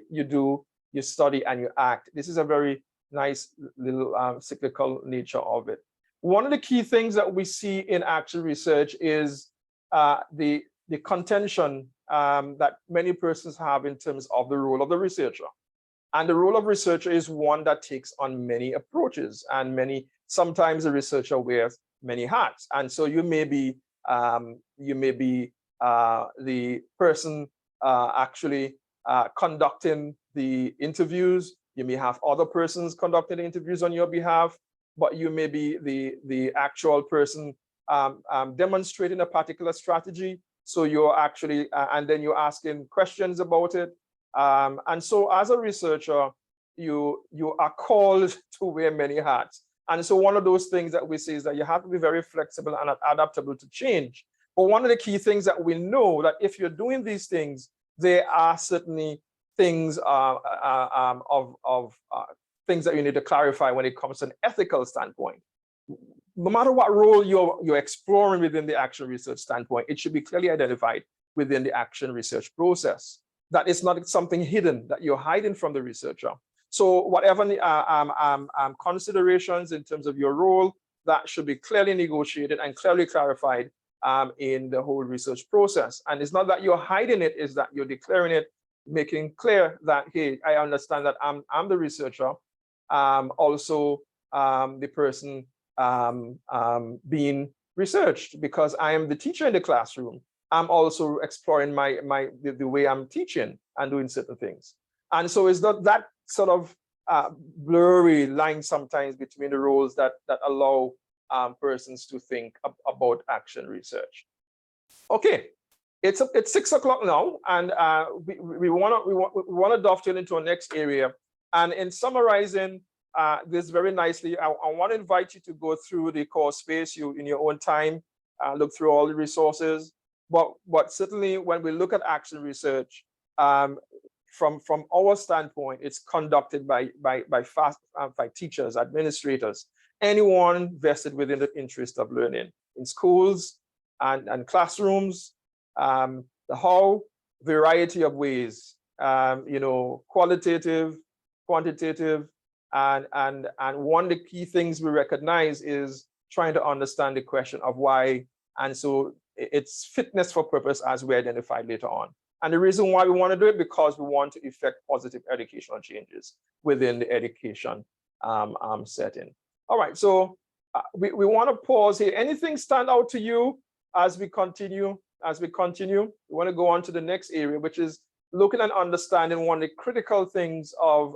you do, you study, and you act. This is a very nice little cyclical nature of it. One of the key things that we see in action research is the contention that many persons have in terms of the role of the researcher. And the role of researcher is one that takes on many approaches, and sometimes the researcher wears many hats. And so you may be the person actually conducting the interviews. You may have other persons conducting the interviews on your behalf, but you may be the actual person demonstrating a particular strategy. So you're actually, and then you're asking questions about it. And so as a researcher, you are called to wear many hats. And so one of those things that we say is that you have to be very flexible and adaptable to change. But one of the key things that we know that if you're doing these things, there are certainly things things that you need to clarify when it comes to an ethical standpoint. No matter what role you're exploring within the action research standpoint, it should be clearly identified within the action research process. That it's not something hidden that you're hiding from the researcher. So whatever considerations in terms of your role, that should be clearly negotiated and clearly clarified in the whole research process. And it's not that you're hiding it, it's that you're declaring it, making clear that, hey, I understand that I'm the researcher, also the person being researched, because I am the teacher in the classroom. I'm also exploring the way I'm teaching and doing certain things. And so it's not that sort of blurry line sometimes between the roles that allow persons to think about action research. Okay, it's 6 o'clock now, and we want to dovetail into our next area. And in summarizing this very nicely, I want to invite you to go through the course space in your own time, look through all the resources. But certainly when we look at action research, from our standpoint, it's conducted by teachers, administrators, anyone vested within the interest of learning in schools and classrooms. The how, variety of ways, qualitative, quantitative, and one of the key things we recognize is trying to understand the question of why, and so it's fitness for purpose as we identified later on. And the reason why we want to do it, because we want to effect positive educational changes within the education setting. All right, so we want to pause here. Anything stand out to you as we continue? We want to go on to the next area, which is looking and understanding one of the critical things of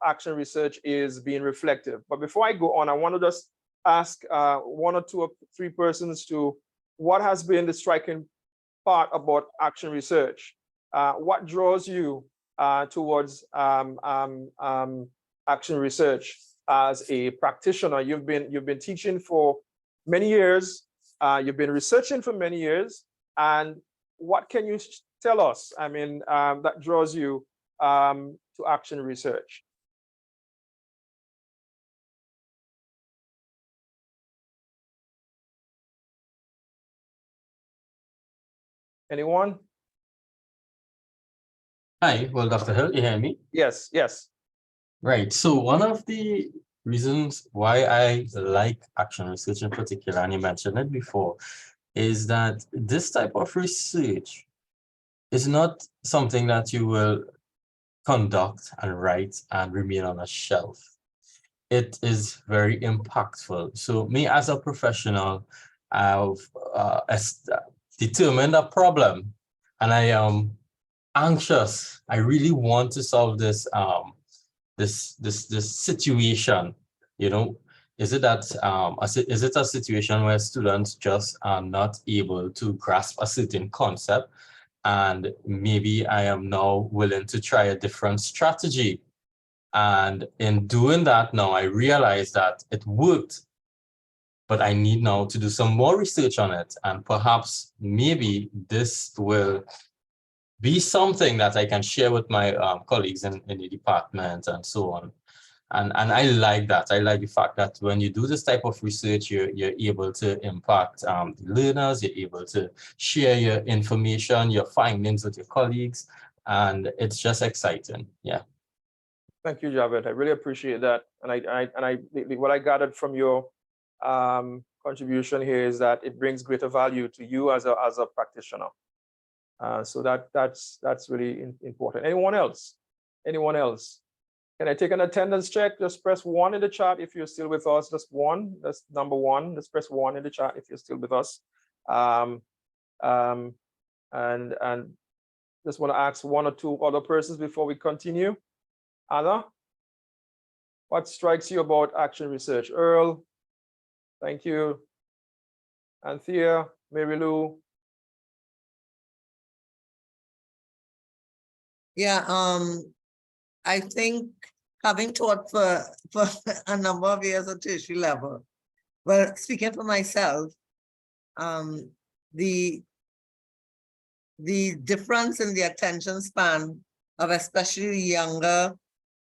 action research is being reflective. But before I go on, I want to just ask 1 or 2 or 3 persons to what has been the striking part about action research. What draws you towards action research as a practitioner? You've been teaching for many years. You've been researching for many years. And what can you tell us? I mean, that draws you to action research. Anyone? Hi, well, Dr. Hill, you hear me? Yes, yes. Right. So one of the reasons why I like action research in particular, and you mentioned it before, is that this type of research is not something that you will conduct and write and remain on a shelf. It is very impactful. So me as a professional, I've determined a problem, and I am anxious. I really want to solve this this situation. Is it that is it a situation where students just are not able to grasp a certain concept, and maybe I am now willing to try a different strategy, and in doing that now I realize that it worked, but I need now to do some more research on it, and perhaps maybe this will be something that I can share with my colleagues in the department and so on. And I like that. I like the fact that when you do this type of research, you're able to impact the learners, you're able to share your information, your findings with your colleagues, and it's just exciting. Yeah. Thank you, Javed. I really appreciate that. And what I gathered from your contribution here is that it brings greater value to you as a practitioner. So that's really important. Anyone else? Anyone else? Can I take an attendance check? Just press 1 in the chat if you're still with us. Just 1. That's number 1. Just press 1 in the chat if you're still with us. And just want to ask 1 or 2 other persons before we continue. Anna, what strikes you about action research? Earl, thank you. Anthea, Mary Lou. Yeah, I think having taught for a number of years at tertiary level, well, speaking for myself, the difference in the attention span of especially younger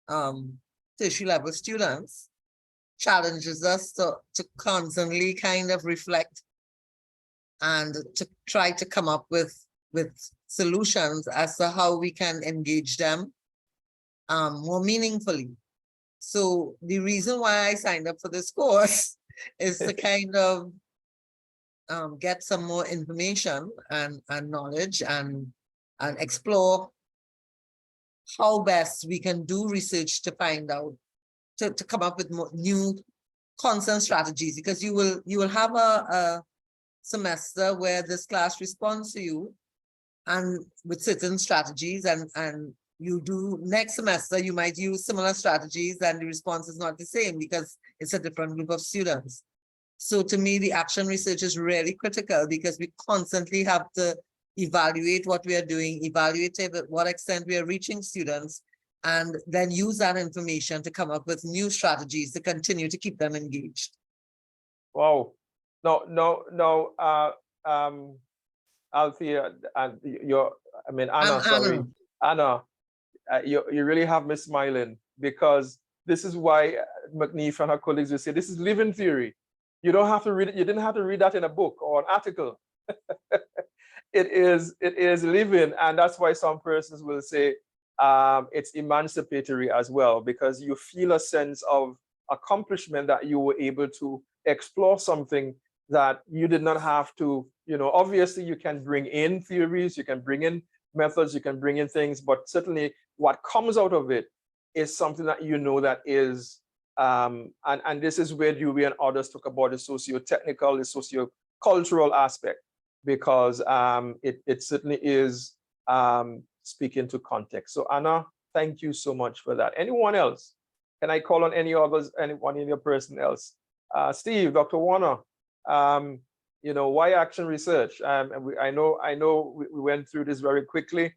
tertiary level students challenges us to constantly kind of reflect and to try to come up with solutions as to how we can engage them more meaningfully. So the reason why I signed up for this course is to kind of get some more information and knowledge and explore how best we can do research to find out, to come up with more new constant strategies, because you will have a semester where this class responds to you and with certain strategies, and you do next semester, you might use similar strategies and the response is not the same because it's a different group of students. So to me, the action research is really critical because we constantly have to evaluate what we are doing, evaluate to what extent we are reaching students, and then use that information to come up with new strategies to continue to keep them engaged. Wow. No, Althea, and Anna, sorry. Anna, you really have me smiling because this is why McNeef and her colleagues will say this is living theory. You don't have to read it. You didn't have to read that in a book or an article. It is living, and that's why some persons will say it's emancipatory as well, because you feel a sense of accomplishment that you were able to explore something that you did not have to, obviously you can bring in theories, you can bring in methods, you can bring in things, but certainly what comes out of it is something that that is, and this is where Dewey and others talk about the socio-technical, the socio-cultural aspect, because it certainly is speaking to context. So Anna, thank you so much for that. Anyone else? Can I call on anyone in your person else? Steve, Dr. Warner, why action research? I know we went through this very quickly.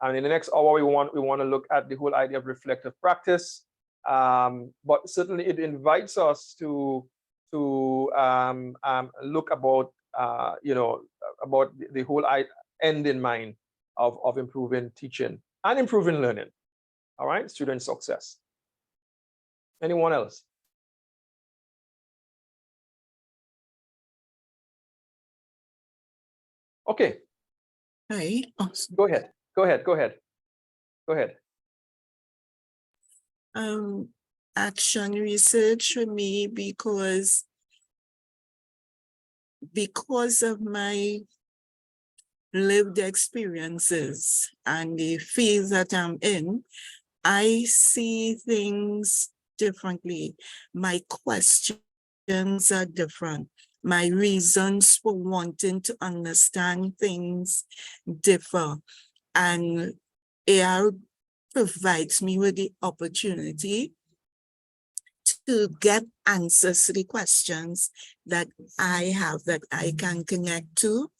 And in the next hour, we want to look at the whole idea of reflective practice. But certainly it invites us to look about about the whole end in mind of improving teaching and improving learning. All right, student success. Anyone else? Okay. Hi. Oh, Go ahead. Action research for me because of my lived experiences and the field that I'm in, I see things differently. My questions are different. My reasons for wanting to understand things differ. And AR provides me with the opportunity to get answers to the questions that I have, that I can connect to,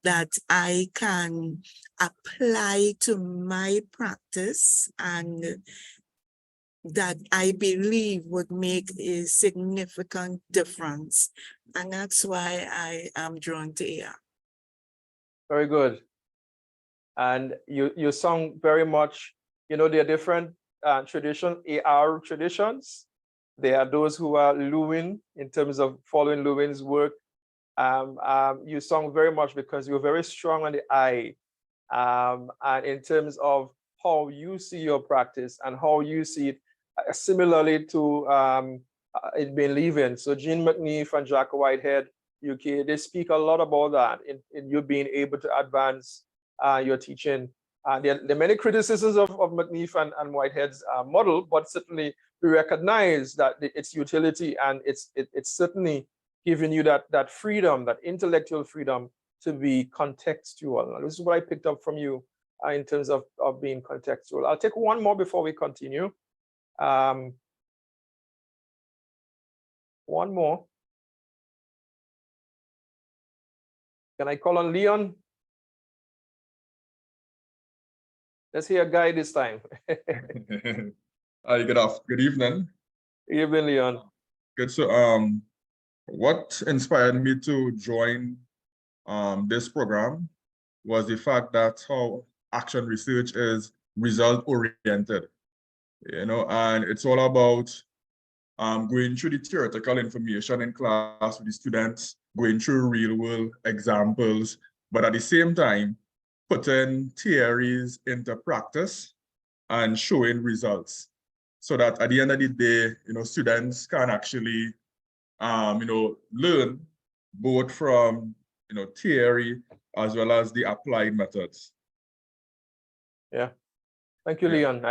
that I can apply to my practice, and that I believe would make a significant difference. And that's why I am drawn to AR. Very good. And you sound very much, there are different AR traditions. There are those who are Lewin in terms of following Lewin's work. You sound very much because you're very strong on the I, and in terms of how you see your practice and how you see it, similarly to it being Lewin. So Jean McNeef and Jack Whitehead, UK, they speak a lot about that in you being able to advance your teaching. There are many criticisms of McNeef and Whitehead's model, but certainly we recognize that its utility, and it's certainly giving you that freedom, that intellectual freedom to be contextual. And this is what I picked up from you in terms of being contextual. I'll take one more before we continue. One more. Can I call on Leon? Let's hear a guy this time. Hi, good evening. Evening, Leon. Good. So what inspired me to join this program was the fact that how action research is result oriented, and it's all about going through the theoretical information in class with the students, going through real world examples, but at the same time, putting theories into practice and showing results, so that at the end of the day, students can actually, learn both from, theory as well as the applied methods. Yeah, thank you, Leon.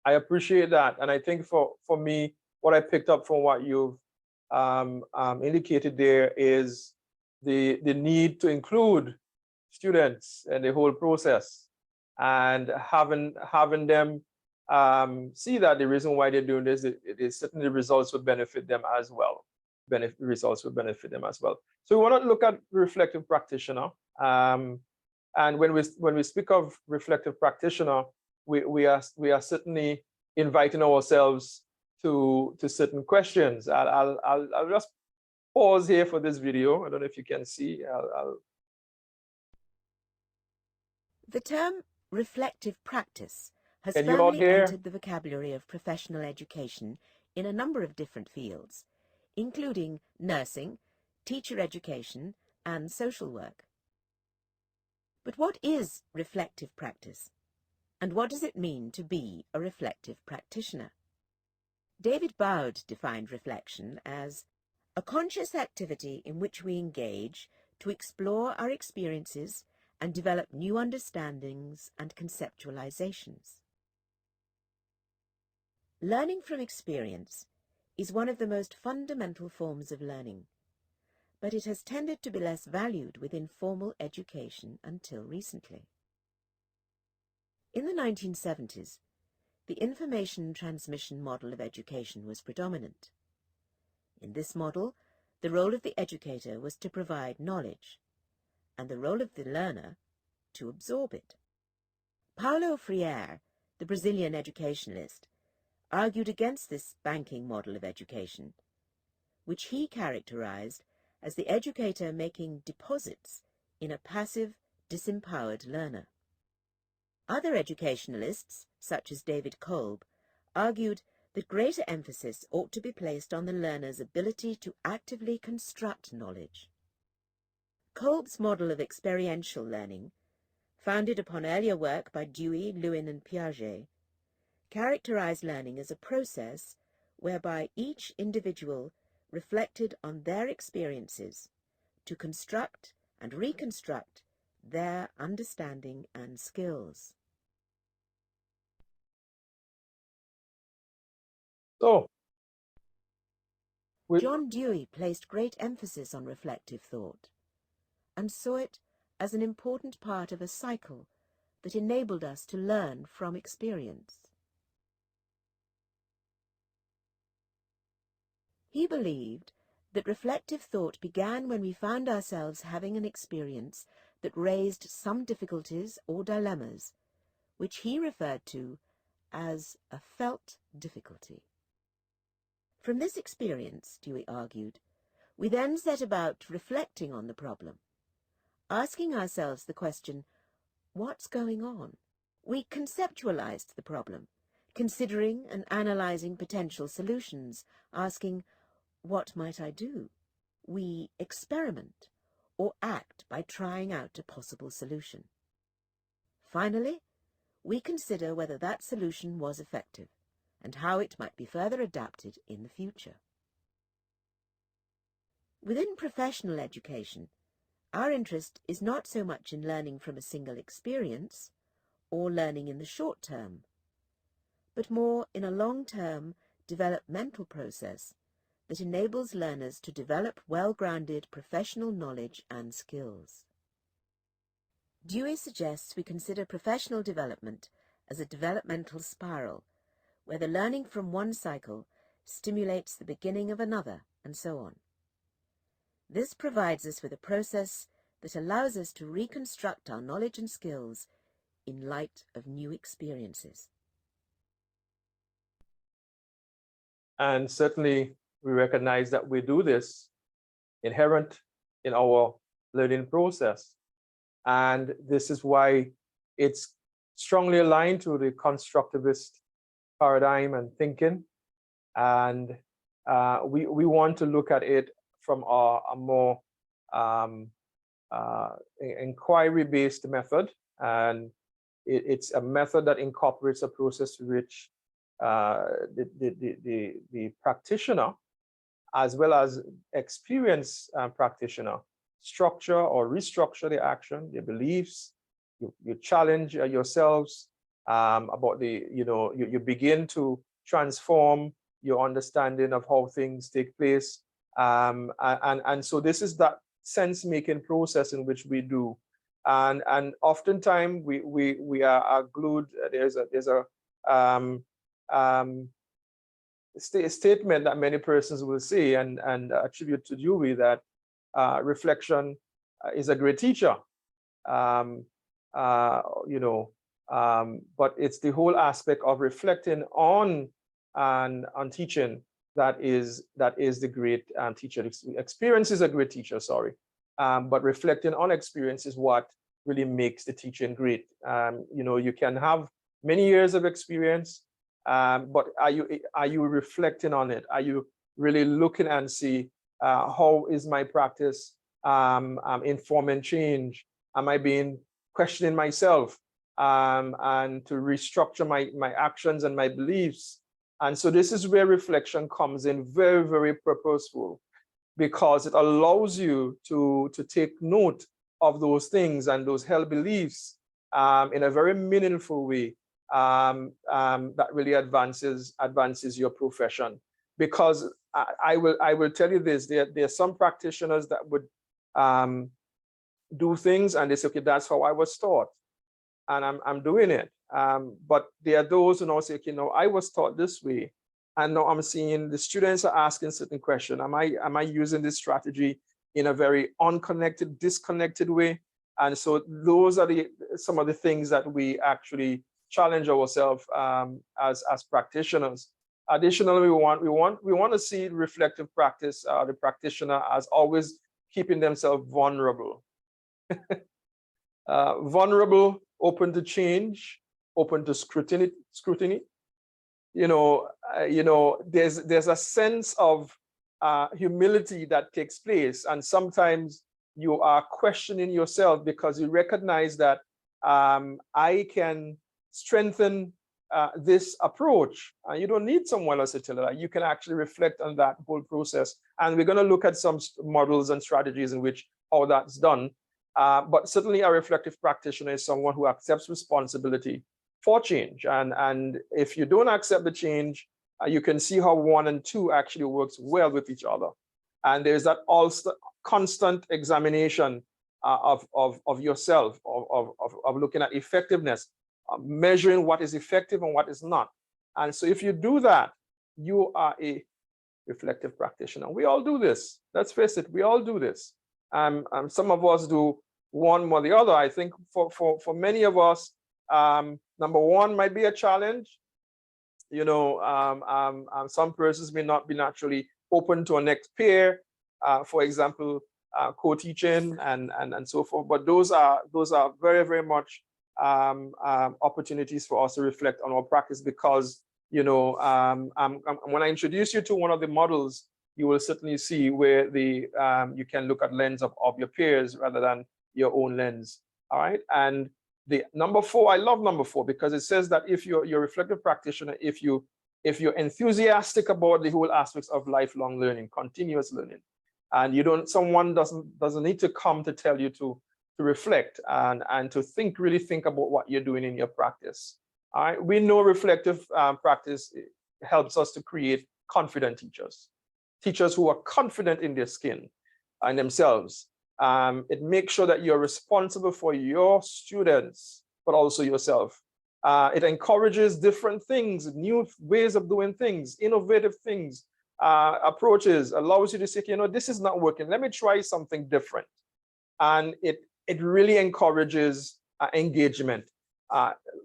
I appreciate that, and I think for me, what I picked up from what you've indicated there is the need to include students in the whole process. and having them see that the reason why they're doing this, it is certainly results will benefit them as well. Results will benefit them as well. So we want to look at reflective practitioner. And when we speak of reflective practitioner, we are certainly inviting ourselves to certain questions. I'll just pause here for this video. I don't know if you can see. The term reflective practice has Can you all firmly hear? entered the vocabulary of professional education in a number of different fields, including nursing, teacher education, and social work. But what is reflective practice? And what does it mean to be a reflective practitioner? David Bowd defined reflection as a conscious activity in which we engage to explore our experiences and develop new understandings and conceptualizations. Learning from experience is one of the most fundamental forms of learning, but it has tended to be less valued within formal education until recently. In the 1970s, the information transmission model of education was predominant. In this model, the role of the educator was to provide knowledge, and the role of the learner to absorb it. Paulo Freire, the Brazilian educationalist, argued against this banking model of education, which he characterized as the educator making deposits in a passive, disempowered learner. Other educationalists, such as David Kolb, argued that greater emphasis ought to be placed on the learner's ability to actively construct knowledge. Kolb's model of experiential learning, founded upon earlier work by Dewey, Lewin, and Piaget, characterized learning as a process whereby each individual reflected on their experiences to construct and reconstruct their understanding and skills. So, John Dewey placed great emphasis on reflective thought and saw it as an important part of a cycle that enabled us to learn from experience. He believed that reflective thought began when we found ourselves having an experience that raised some difficulties or dilemmas, which he referred to as a felt difficulty. From this experience, Dewey argued, we then set about reflecting on the problem, asking ourselves the question, what's going on? We conceptualized the problem, considering and analyzing potential solutions, asking, what might I do? We experiment or act by trying out a possible solution. Finally, we consider whether that solution was effective and how it might be further adapted in the future. Within professional education, our interest is not so much in learning from a single experience or learning in the short term, but more in a long-term developmental process that enables learners to develop well-grounded professional knowledge and skills. Dewey suggests we consider professional development as a developmental spiral, where the learning from one cycle stimulates the beginning of another, and so on. This provides us with a process that allows us to reconstruct our knowledge and skills in light of new experiences. And certainly we recognize that we do this inherent in our learning process. And this is why it's strongly aligned to the constructivist paradigm and thinking. And we want to look at it from a more inquiry-based method. And it's a method that incorporates a process which the practitioner, as well as experienced practitioner, structure or restructure the action, the beliefs. You challenge yourselves about you begin to transform your understanding of how things take place. And so this is that sense-making process in which we do. And oftentimes we are glued. There's a statement that many persons will say and attribute to Dewey, that reflection is a great teacher. You know, but it's the whole aspect of reflecting on teaching that is the great teacher. Experience is a great teacher, sorry. But reflecting on experience is what really makes the teaching great. You know, you can have many years of experience, but are you reflecting on it? Are you really looking and see how is my practice informing change? Am I being questioning myself and to restructure my actions and my beliefs? And so this is where reflection comes in very, very purposeful, because it allows you to take note of those things and those held beliefs in a very meaningful way that really advances your profession. Because I will tell you this, there are some practitioners that would do things and they say, okay, that's how I was taught, and I'm doing it. But there are those who now say, okay, no, I was taught this way, and now I'm seeing the students are asking certain questions. Am I using this strategy in a very unconnected, disconnected way? And so those are some of the things that we actually challenge ourselves as practitioners. Additionally, we want to see reflective practice, the practitioner as always keeping themselves vulnerable. Vulnerable, open to change, open to scrutiny. You know, there's a sense of humility that takes place, and sometimes you are questioning yourself because you recognize that I can strengthen this approach. You don't need someone else to tell you that. You can actually reflect on that whole process, and we're going to look at some models and strategies in which how that's done. But certainly a reflective practitioner is someone who accepts responsibility for change. And if you don't accept the change, you can see how 1 and 2 actually works well with each other. And there's that also constant examination of yourself, of looking at effectiveness, measuring what is effective and what is not. And so if you do that, you are a reflective practitioner. We all do this. Let's face it, we all do this. Some of us do one more the other. I think for many of us, number one might be a challenge. You know, some persons may not be naturally open to a next peer, for example, co-teaching and so forth. But those are very, very much opportunities for us to reflect on our practice, because, you know, when I introduce you to one of the models, you will certainly see where you can look at lens of your peers rather than your own lens. All right. And the number 4, I love number 4, because it says that if you're a reflective practitioner, if you're enthusiastic about the whole aspects of lifelong learning, continuous learning, and someone doesn't need to come to tell you to reflect and to really think about what you're doing in your practice. All right. We know reflective practice helps us to create confident teachers who are confident in their skin and themselves. It makes sure that you're responsible for your students, but also yourself. It encourages different things, new ways of doing things, innovative things, approaches, allows you to say, you know, this is not working. Let me try something different. And it really encourages engagement.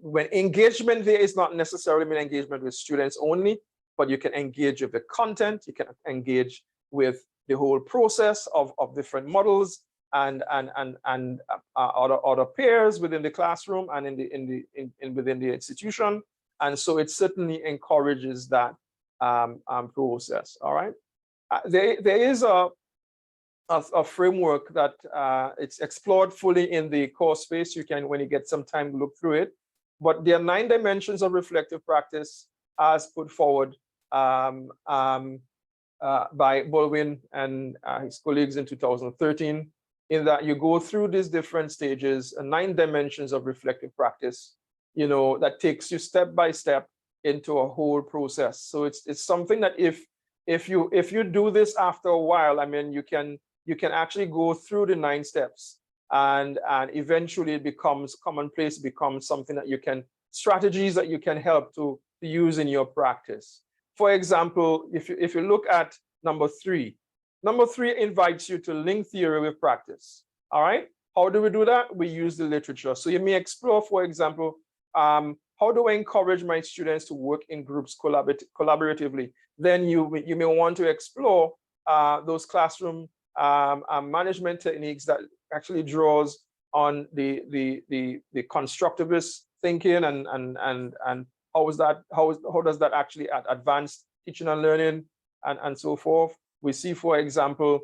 When engagement there is not necessarily mean engagement with students only, but you can engage with the content, you can engage with the whole process of different models and other peers within the classroom and within the institution. And so it certainly encourages that process. All right. There is a framework that it's explored fully in the course space. You can, when you get some time, look through it. But there are 9 dimensions of reflective practice as put forward by Baldwin and his colleagues in 2013, in that you go through these different stages, 9 dimensions of reflective practice, you know, that takes you step by step into a whole process. So it's something that if you do this after a while, I mean, you can actually go through the 9 steps and eventually it becomes commonplace, becomes something that you can, strategies that you can help to use in your practice. For example, if you look at number 3 invites you to link theory with practice. All right, how do we do that? We use the literature. So you may explore, for example, how do I encourage my students to work in groups collaboratively? Then you may want to explore those classroom management techniques that actually draws on the constructivist thinking and how does that actually advance teaching and learning and so forth. We see, for example,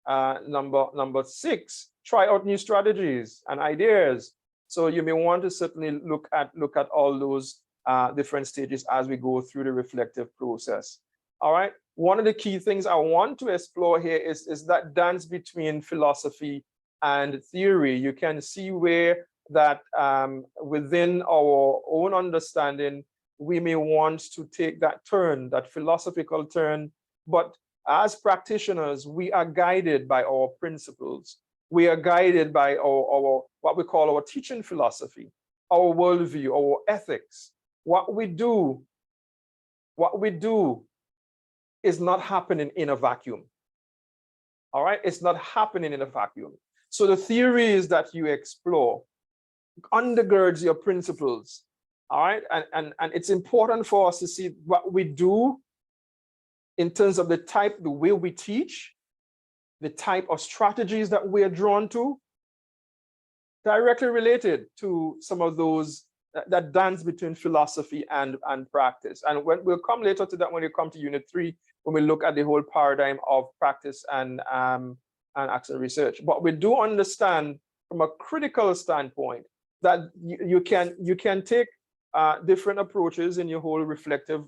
number 6, try out new strategies and ideas. So you may want to certainly look at all those different stages as we go through the reflective process. All right. One of the key things I want to explore here is that dance between philosophy and theory. You can see where that within our own understanding, we may want to take that turn, that philosophical turn, but as practitioners, we are guided by our principles. We are guided by our what we call our teaching philosophy, our worldview, our ethics. What we do is not happening in a vacuum. All right, it's not happening in a vacuum. So the theories that you explore undergirds your principles. All right, and it's important for us to see what we do in terms of the way we teach, the type of strategies that we are drawn to, directly related to some of those that dance between philosophy and practice. And we'll come later to that when we come to Unit 3, when we look at the whole paradigm of practice and action research. But we do understand from a critical standpoint that you can take different approaches in your whole reflective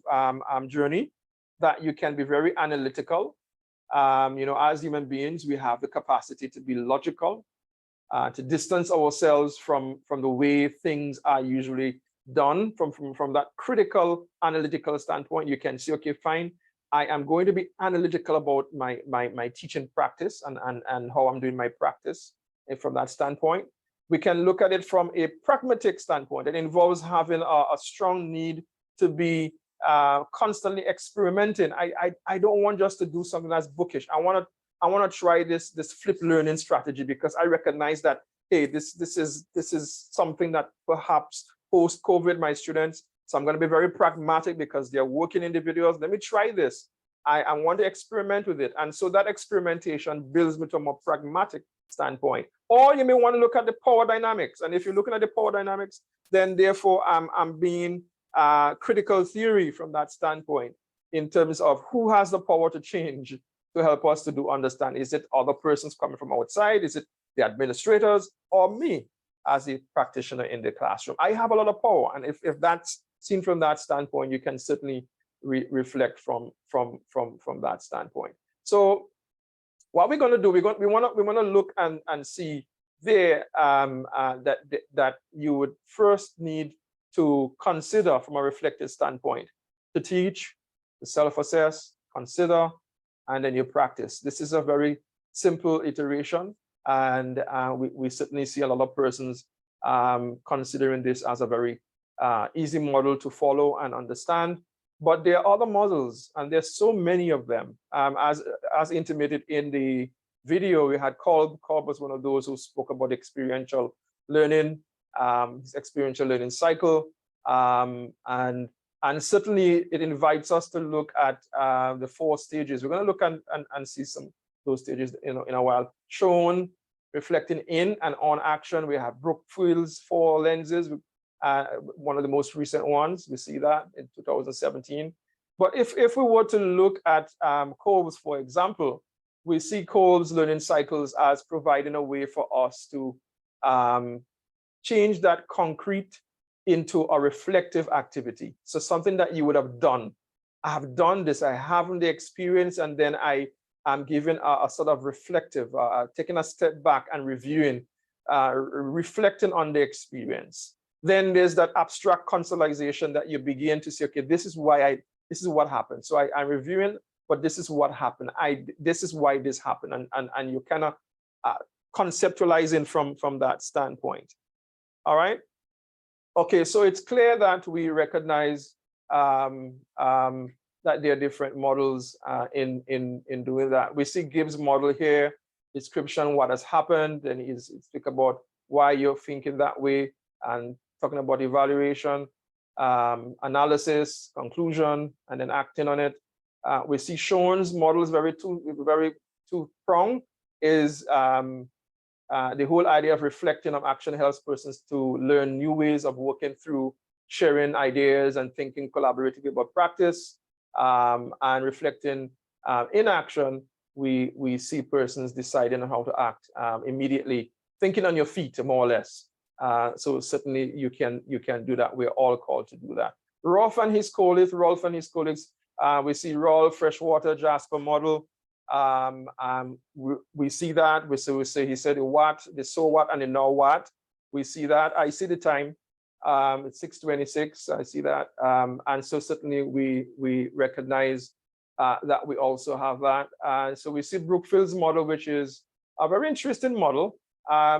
journey, that you can be very analytical. As human beings, we have the capacity to be logical, to distance ourselves from the way things are usually done. From that critical analytical standpoint, you can say, okay, fine, I am going to be analytical about my teaching practice and how I'm doing my practice. And from that standpoint, we can look at it from a pragmatic standpoint. It involves having a strong need to be constantly experimenting. I don't want just to do something that's bookish. I want to try this flip learning strategy because I recognize that, hey, this is something that perhaps post-COVID my students. So I'm going to be very pragmatic because they're working individuals. Let me try this. I want to experiment with it. And so that experimentation builds me to a more pragmatic standpoint. Or you may want to look at the power dynamics. And if you're looking at the power dynamics, then therefore I'm being critical theory from that standpoint in terms of who has the power to change to help us to understand. Is it other persons coming from outside? Is it the administrators or me as a practitioner in the classroom? I have a lot of power. And if that's seen from that standpoint, you can certainly reflect from that standpoint. So what we're going to do, we want to look and see there that you would first need to consider from a reflective standpoint, to teach, to self-assess, consider, and then you practice. This is a very simple iteration, and we certainly see a lot of persons considering this as a very easy model to follow and understand. But there are other models, and there's so many of them. As intimated in the video, we had Kolb. Kolb was one of those who spoke about experiential learning, his experiential learning cycle. And certainly it invites us to look at the 4 stages. We're going to look and see some of those stages in a while. Shown, reflecting in and on action. We have Brookfield's 4 lenses. One of the most recent ones, we see that in 2017. But if we were to look at Kolb's, for example, we see Kolb's learning cycles as providing a way for us to change that concrete into a reflective activity. So something that you would have done. I have done this, I have the experience, and then I am given a sort of reflective, taking a step back and reviewing, reflecting on the experience. Then there's that abstract conceptualization that you begin to say, okay, this is what happened. So I'm reviewing, but this is what happened. This is why this happened. And you kind of conceptualizing from that standpoint. All right. Okay, so it's clear that we recognize that there are different models in doing that. We see Gibbs' model here, description, what has happened, and he's speak about why you're thinking that way, and talking about evaluation, analysis, conclusion, and then acting on it. We see Sean's model is very two-pronged, is the whole idea of reflecting on action helps persons to learn new ways of working through sharing ideas and thinking collaboratively about practice, and reflecting in action. We see persons deciding on how to act immediately, thinking on your feet, more or less. So certainly you can do that. We're all called to do that. Rolf and his colleagues, we see Rolf, freshwater, Jasper model. We see that. We say he said the what, the so what, and the now what. We see that. I see the time. It's 6:26. I see that. And so certainly we recognize that we also have that. So we see Brookfield's model, which is a very interesting model.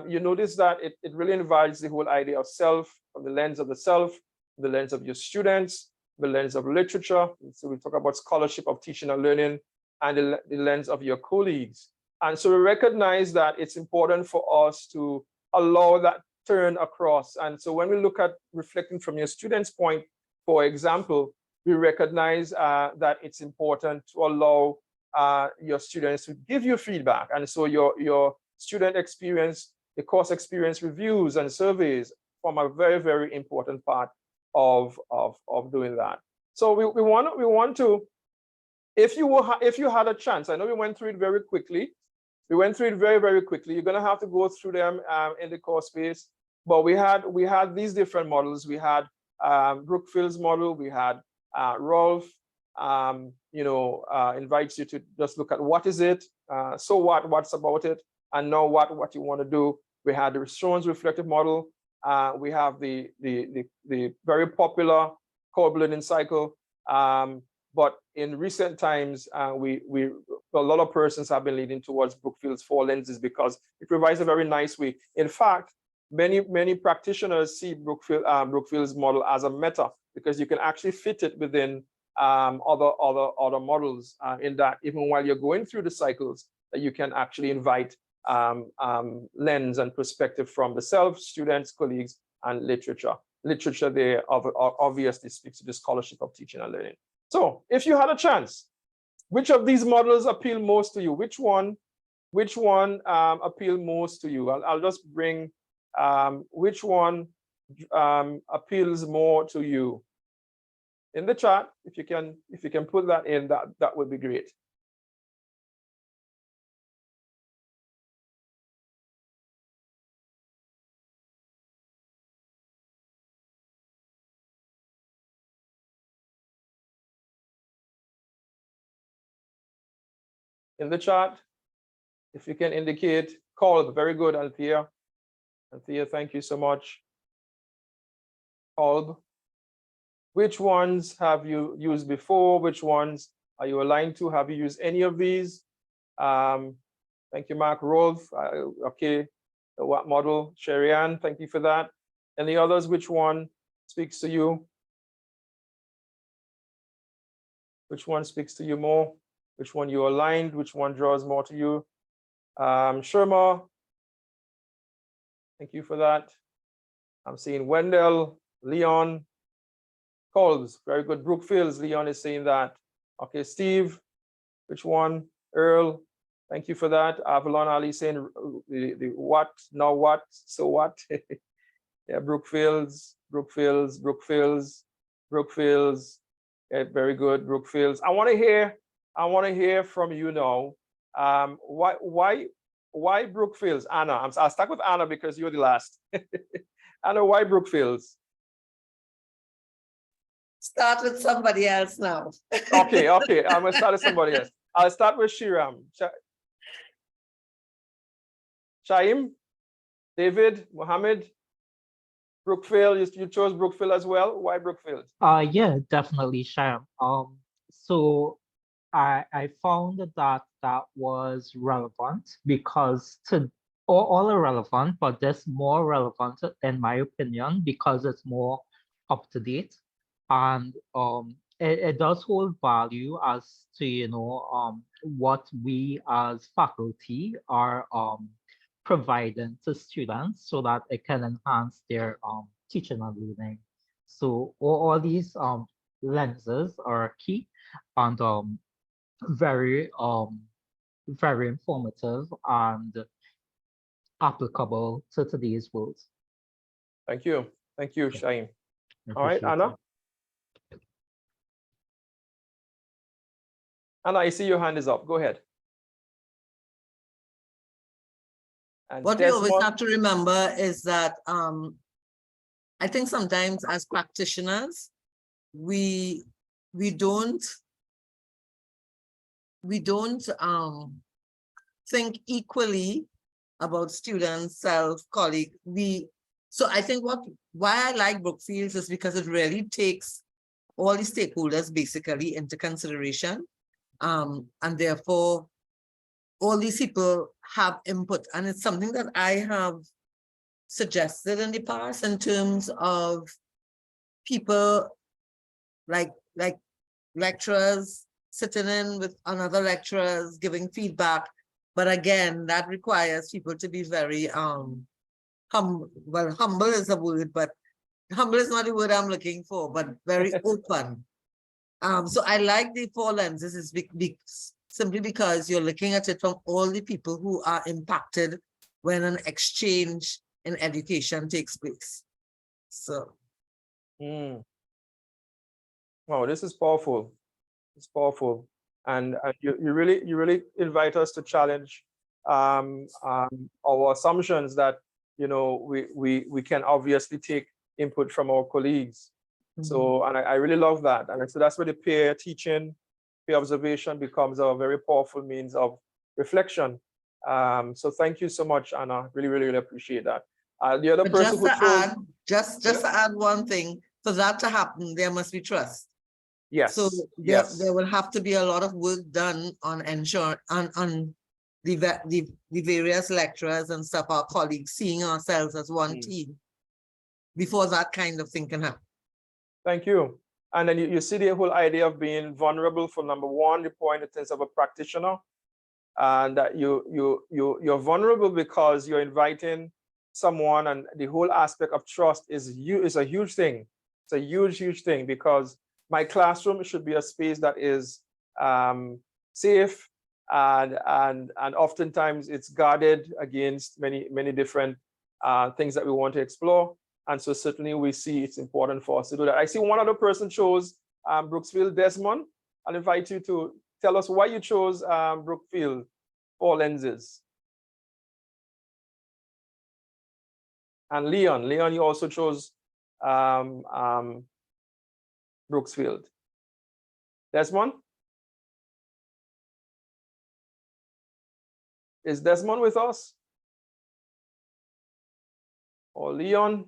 You notice that it really invites the whole idea of self, from the lens of the self, the lens of your students, the lens of literature. So we talk about scholarship of teaching and learning, and the lens of your colleagues. And so we recognize that it's important for us to allow that turn across. And so when we look at reflecting from your students' point, for example, we recognize that it's important to allow your students to give you feedback. And so your student experience, the course experience reviews and surveys form a very, very important part of doing that. So we want to, if you had a chance, I know we went through it very quickly. We went through it very, very quickly. You're going to have to go through them in the course space. But we had these different models. We had Brookfield's model. We had Rolf. Invites you to just look at what is it, so what's about it, and know what you want to do. We had the Sean's reflective model. We have the very popular core learning cycle. But in recent times, a lot of persons have been leading towards Brookfield's 4 lenses because it provides a very nice way. In fact, many practitioners see Brookfield's model as a meta, because you can actually fit it within other models, in that even while you're going through the cycles, that you can actually invite lens and perspective from the self, students, colleagues, and literature. Literature there obviously speaks to the scholarship of teaching and learning. So if you had a chance, which of these models appeal most to you? Which one appeal most to you? I'll just bring which one appeals more to you in the chat. If you can put that in, that would be great. In the chat, if you can indicate. Call, very good, Althea. Althea, thank you so much. Kolb, which ones have you used before? Which ones are you aligned to? Have you used any of these? Thank you, Mark. Rolf, okay. The what model? Sherry-Ann, thank you for that. Any others? Which one speaks to you? Which one speaks to you more? Which one you aligned? Which one draws more to you? Sherma, thank you for that. I'm seeing Wendell, Leon, Kolbs, very good. Brookfields, Leon is saying that. Okay, Steve, which one? Earl, thank you for that. Avalon Ali saying the what, now what, so what? Yeah, Brookfields. Yeah, very good, Brookfields. I want to hear from you now. Why Brookfields? Anna, I'll start with Anna because you're the last. Anna, why Brookfields? Start with somebody else now. Okay, I'm gonna start with somebody else. I'll start with Shiram. Shaim, David, Mohammed, Brookfield. You chose Brookfield as well. Why Brookfield? Yeah, definitely, Sham. So I found that was relevant because all are relevant, but this more relevant in my opinion because it's more up to date, and it does hold value as to what we as faculty are providing to students so that it can enhance their teaching and learning. So all these lenses are key and very very informative and applicable to today's world. Thank you. Thank you, Shaim. I All right, appreciate Anna. it. Anna, I see your hand is up. Go ahead. And What we always Desmond, have to remember is that I think sometimes as practitioners, we don't think equally about students, self, colleague. So I think why I like Brookfield is because it really takes all the stakeholders basically into consideration. And therefore, all these people have input. And it's something that I have suggested in the past in terms of people like lecturers sitting in with another lecturers giving feedback. But again, that requires people to be very humble. Well, humble is a word, but humble is not the word I'm looking for, but very open. So I like the 4 lenses is simply because you're looking at it from all the people who are impacted when an exchange in education takes place. So. Wow, this is powerful. It's powerful. And you really invite us to challenge our assumptions that, we can obviously take input from our colleagues. So, and I really love that. And so that's where the peer teaching, peer observation becomes a very powerful means of reflection. So thank you so much, Anna. Really appreciate that. The other But person who chose... just to add one thing, for that to happen, there must be trust. Yes. So there will have to be a lot of work done on on the various lecturers and stuff, our colleagues, seeing ourselves as one team before that kind of thing can happen. Thank you. And then you see the whole idea of being vulnerable for number one, the point in terms of a practitioner, and that you're vulnerable because you're inviting someone, and the whole aspect of trust is a huge thing. It's a huge thing, because my classroom should be a space that is safe, and oftentimes it's guarded against many different things that we want to explore. And so certainly we see it's important for us to do that. I see one other person chose Brooksfield. Desmond, I'll invite you to tell us why you chose Brookfield 4 lenses. And Leon, you also chose Brooksfield. Desmond? Is Desmond with us? Or Leon?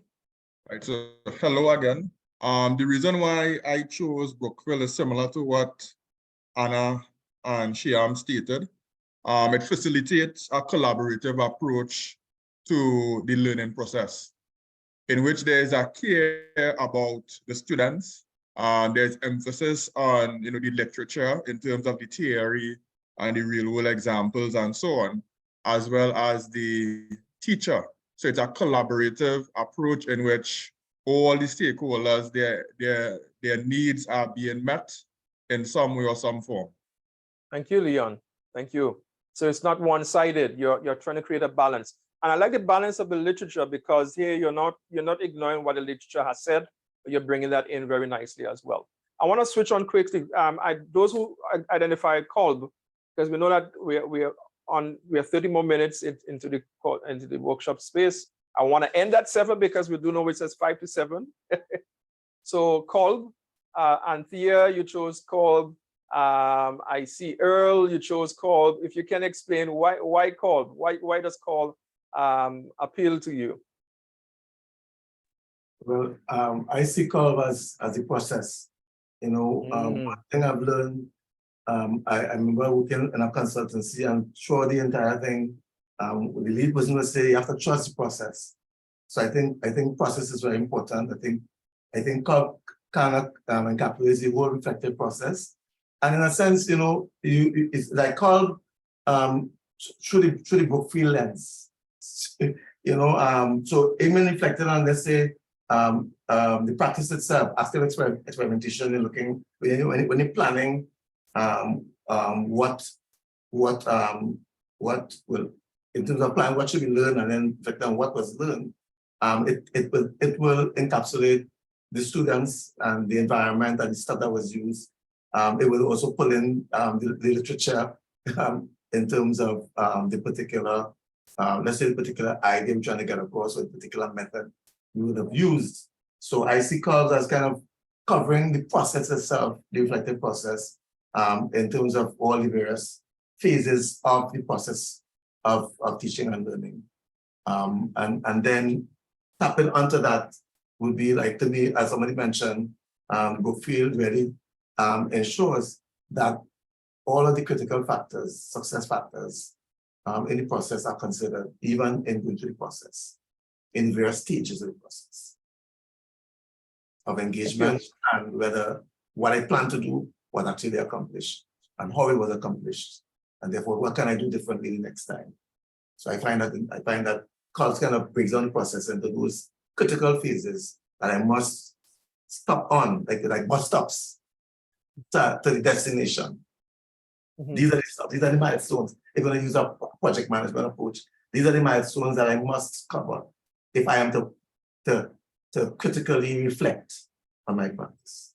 Right, so hello again. The reason why I chose Brookfield is similar to what Anna and Shyam stated. It facilitates a collaborative approach to the learning process, in which there is a care about the students. There's emphasis on the literature in terms of the theory and the real world examples and so on, as well as the teacher. So it's a collaborative approach in which all the stakeholders, their needs are being met in some way or some form. Thank you, Leon. Thank you. So it's not one-sided. You're trying to create a balance. And I like the balance of the literature, because here you're not ignoring what the literature has said, but you're bringing that in very nicely as well. I want to switch on quickly. Those who identify Kolb, because we know that we are 30 more minutes into the workshop space. I want to end at 7 because we do know it says 5 to 7. So Kolb, Anthea, you chose Kolb. I see Earl, you chose Kolb. If you can explain why Kolb, why does Kolb appeal to you? Well, I see Kolb as a process. One thing I've learned, I remember working in a consultancy, and throughout the entire thing, the lead person will say you have to trust the process. So I think process is very important. I think Cobb kind of encapsulates the whole reflective process. And in a sense, you know, it's like called through the book field lens. You know, so even reflected on, let's say, the practice itself, after experimentation, and looking when you're planning what will, in terms of plan, what should be learned, and then reflect on what was learned. It will encapsulate the students and the environment and the stuff that was used. It will also pull in the literature in terms of the particular, let's say the particular idea we're trying to get across, or the particular method we would have used. So I see curves as kind of covering the process itself, the reflective process, in terms of all the various phases of the process of teaching and learning. And then tapping onto that would be like, to me, as somebody mentioned, book field really ensures that all of the critical factors, success factors in the process are considered, even in going through the process, in various stages of the process of engagement, and whether what I plan to do was actually accomplished and how it was accomplished. And therefore, what can I do differently the next time? So I find that COLS kind of breaks down the process into those critical phases that I must stop on, like bus stops to the destination. These are the stops, these are the milestones. If I use a project management approach, these are the milestones that I must cover if I am to critically reflect on my practice.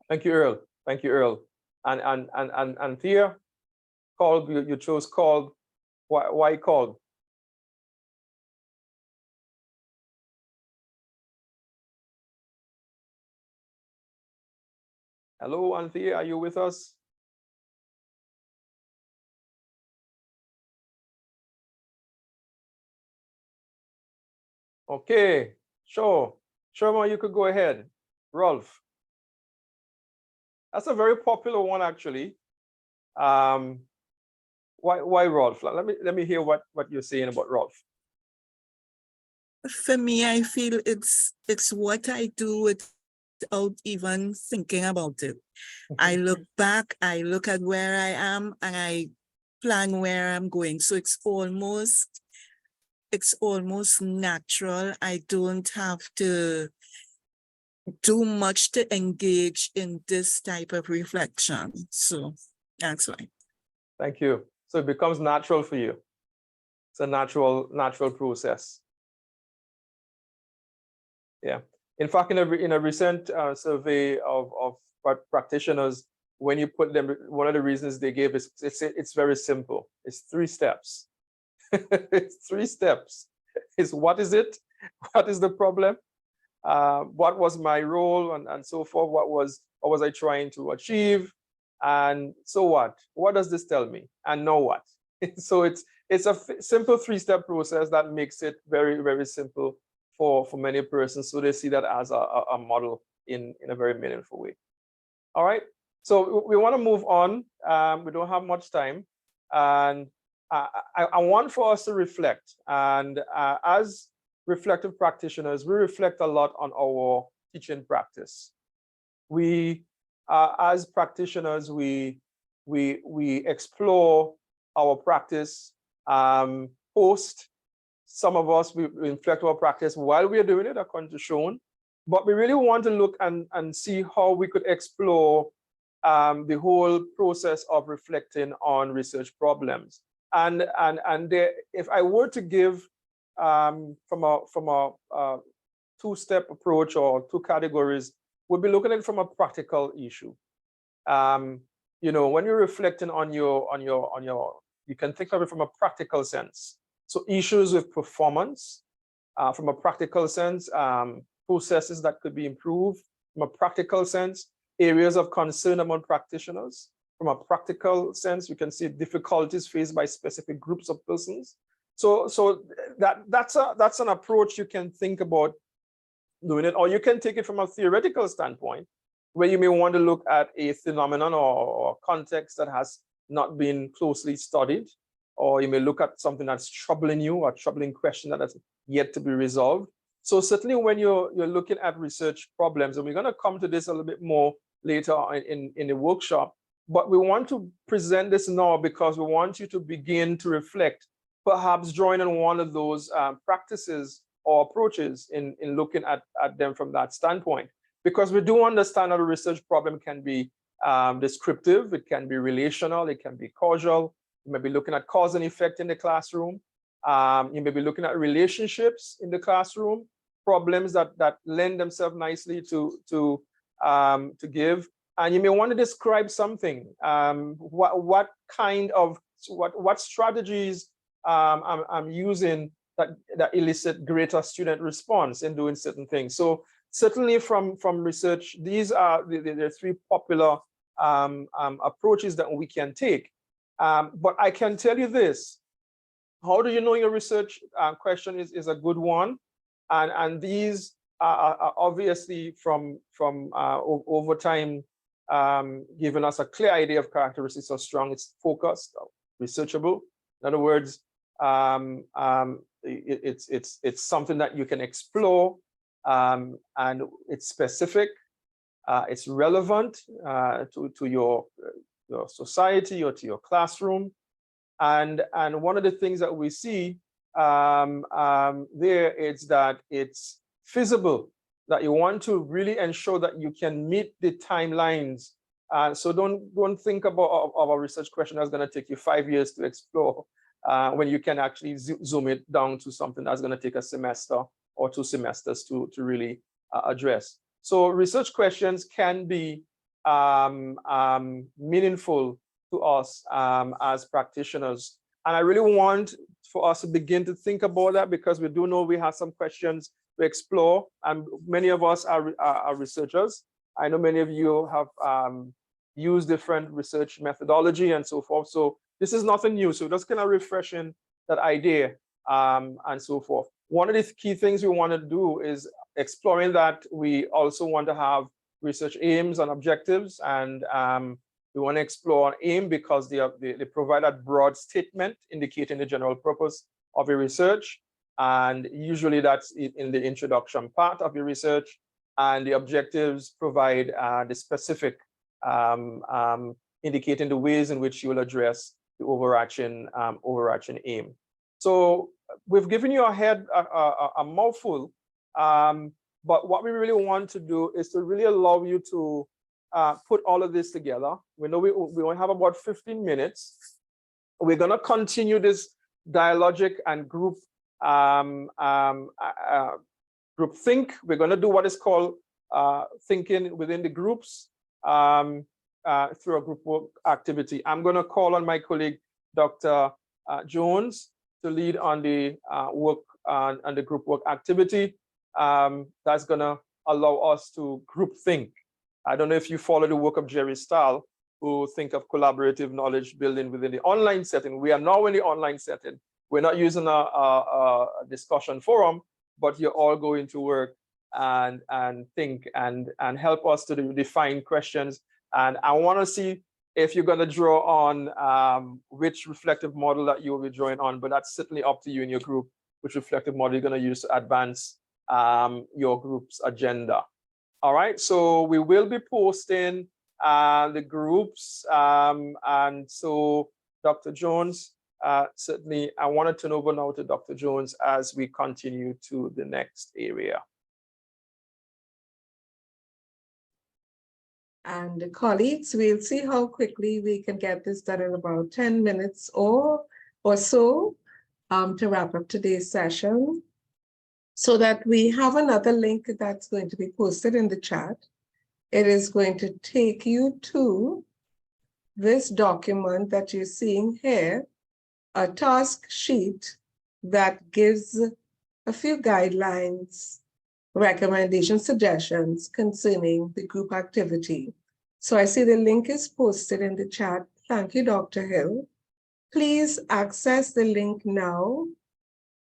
Thank you, Earl. Thank you, Earl. And Thea, Kolb, you chose Kolb. Why Kolb? Hello, Anthea, are you with us? Okay, sure. Sherman, you could go ahead. Rolf. That's a very popular one, actually. Why Rolf? Let me hear what you're saying about Rolf. For me, I feel it's what I do without even thinking about it. I look back, I look at where I am, and I plan where I'm going. So it's almost natural. I don't have to do much to engage in this type of reflection. So that's why. Thank you. So it becomes natural for you. It's a natural process. Yeah. In fact, in a recent survey of practitioners, when you put them, one of the reasons they gave is it's very simple. It's 3 steps. It's 3 steps. It's what is it? What is the problem? What was my role, and so forth? What was I trying to achieve? And so what? What does this tell me? And now what? So it's a simple 3-step process that makes it very, very simple for many persons. So they see that as a model in a very meaningful way. All right. So we want to move on. We don't have much time. And I want for us to reflect. And as reflective practitioners, we reflect a lot on our teaching practice. We, as practitioners, we explore our practice post. Some of us, we reflect our practice while we are doing it, according to Sean. But we really want to look and see how we could explore the whole process of reflecting on research problems. And there, if I were to give from a 2-step approach or 2 categories, we'll be looking at it from a practical issue. You know, when you're reflecting on your, you can think of it from a practical sense. So issues with performance, from a practical sense, processes that could be improved. From a practical sense, areas of concern among practitioners. From a practical sense, you can see difficulties faced by specific groups of persons. So that's an approach you can think about doing it, or you can take it from a theoretical standpoint, where you may want to look at a phenomenon or context that has not been closely studied, or you may look at something that's troubling you, or a troubling question that has yet to be resolved. So certainly when you're looking at research problems, and we're going to come to this a little bit more later in the workshop, but we want to present this now because we want you to begin to reflect, perhaps join in one of those practices or approaches in looking at them from that standpoint. Because we do understand that a research problem can be descriptive, it can be relational, it can be causal. You may be looking at cause and effect in the classroom. You may be looking at relationships in the classroom, problems that lend themselves nicely to give. And you may want to describe something. What strategies I'm using that elicit greater student response in doing certain things. So certainly from research, these are the three popular approaches that we can take. But I can tell you this: how do you know your research question is a good one? And these are obviously from over time giving us a clear idea of characteristics of strong. It's focused, researchable. In other words, it's something that you can explore, and it's specific, it's relevant to your society or to your classroom. And one of the things that we see there is that it's feasible, that you want to really ensure that you can meet the timelines. So don't think about our research question that's going to take you 5 years to explore, when you can actually zoom it down to something that's going to take a semester or 2 semesters to really address. So research questions can be meaningful to us as practitioners. And I really want for us to begin to think about that, because we do know we have some questions to explore, and many of us are researchers. I know many of you have used different research methodology and so forth. So this is nothing new. So just kind of refreshing that idea and so forth. One of the key things we want to do is exploring that we also want to have research aims and objectives, and we want to explore an aim because they provide a broad statement indicating the general purpose of your research, and usually that's in the introduction part of your research, and the objectives provide the specific indicating the ways in which you will address the overarching aim. So we've given you a mouthful, but what we really want to do is to really allow you to put all of this together. We know we only have about 15 minutes. We're going to continue this dialogic and group think. We're going to do what is called thinking within the groups through a group work activity. I'm going to call on my colleague, Dr. Jones, to lead on the work and the group work activity. That's going to allow us to group think. I don't know if you follow the work of Jerry Stahl, who think of collaborative knowledge building within the online setting. We are now in the online setting. We're not using a discussion forum, but you're all going to work and think and help us to define questions. And I want to see if you're going to draw on which reflective model that you will be drawing on, but that's certainly up to you in your group, which reflective model you're going to use to advance your group's agenda. All right, so we will be posting the groups, and so Dr. Jones, certainly I want to turn over now to Dr. Jones as we continue to the next area. And colleagues, we'll see how quickly we can get this done in about 10 minutes or so to wrap up today's session, so that we have another link that's going to be posted in the chat. It is going to take you to this document that you're seeing here, a task sheet that gives a few guidelines, recommendations, suggestions concerning the group activity. So I see the link is posted in the chat. Thank you, Dr. Hill. Please access the link now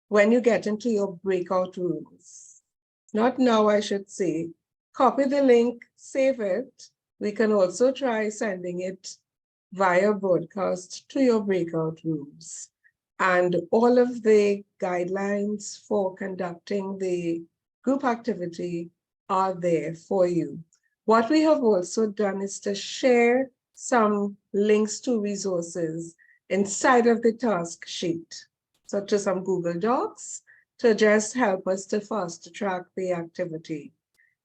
when you get into your breakout rooms. Not now, I should say. Copy the link, save it. We can also try sending it via broadcast to your breakout rooms. And all of the guidelines for conducting the group activity are there for you. What we have also done is to share some links to resources inside of the task sheet. So to some Google Docs to just help us to fast track the activity.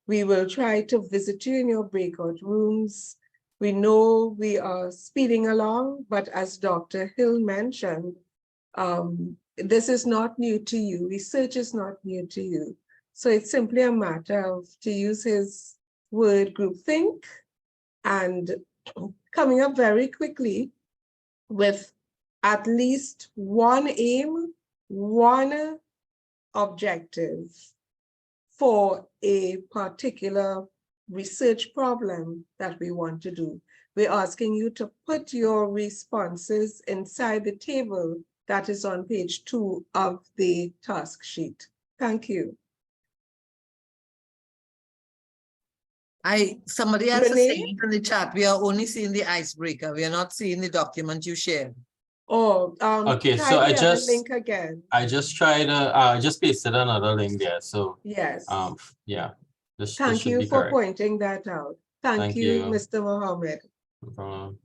We will try to visit you in your breakout rooms. We know we are speeding along, but as Dr. Hill mentioned, this is not new to you. Research is not new to you. So it's simply a matter of, to use his word, groupthink, and coming up very quickly with at least one aim, one objective for a particular research problem that we want to do. We're asking you to put your responses inside the table that is on page 2 of the task sheet. Thank you. Somebody else is Renee? saying in the chat, we are only seeing the icebreaker. We are not seeing the document you shared. Oh, Okay, try so the I other just link again. tried I just pasted another link there. So Yes. yeah, this Thank should you be for correct. pointing that out. Thank you, Mr. Mohammed. No problem.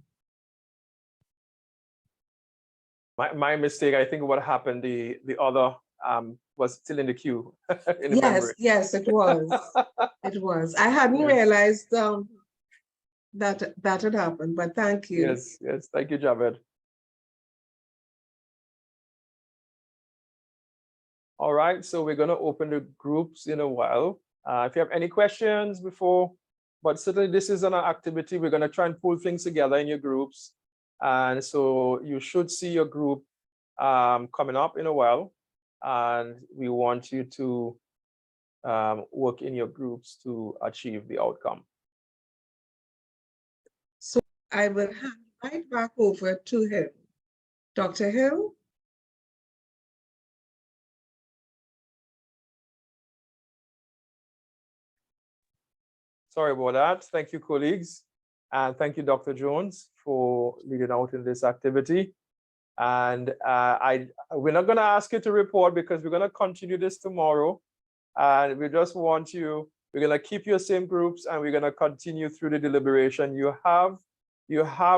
My mistake. I think what happened, the other was still in the queue in the Yes, memory. yes, it was. It was. I hadn't Yes. realized that had happened, but thank you. Yes, yes. Thank you, Javed. All right, so we're going to open the groups in a while. If you have any questions before, but certainly this is an activity. We're going to try and pull things together in your groups. And so you should see your group coming up in a while. And we want you to work in your groups to achieve the outcome. So I will hand right back over to him. Dr. Hill? Sorry about that. Thank you, colleagues. And thank you, Dr. Jones, for leading out in this activity. And we're not going to ask you to report because we're going to continue this tomorrow. And we just want you, we're going to keep your same groups and we're going to continue through the deliberation. You have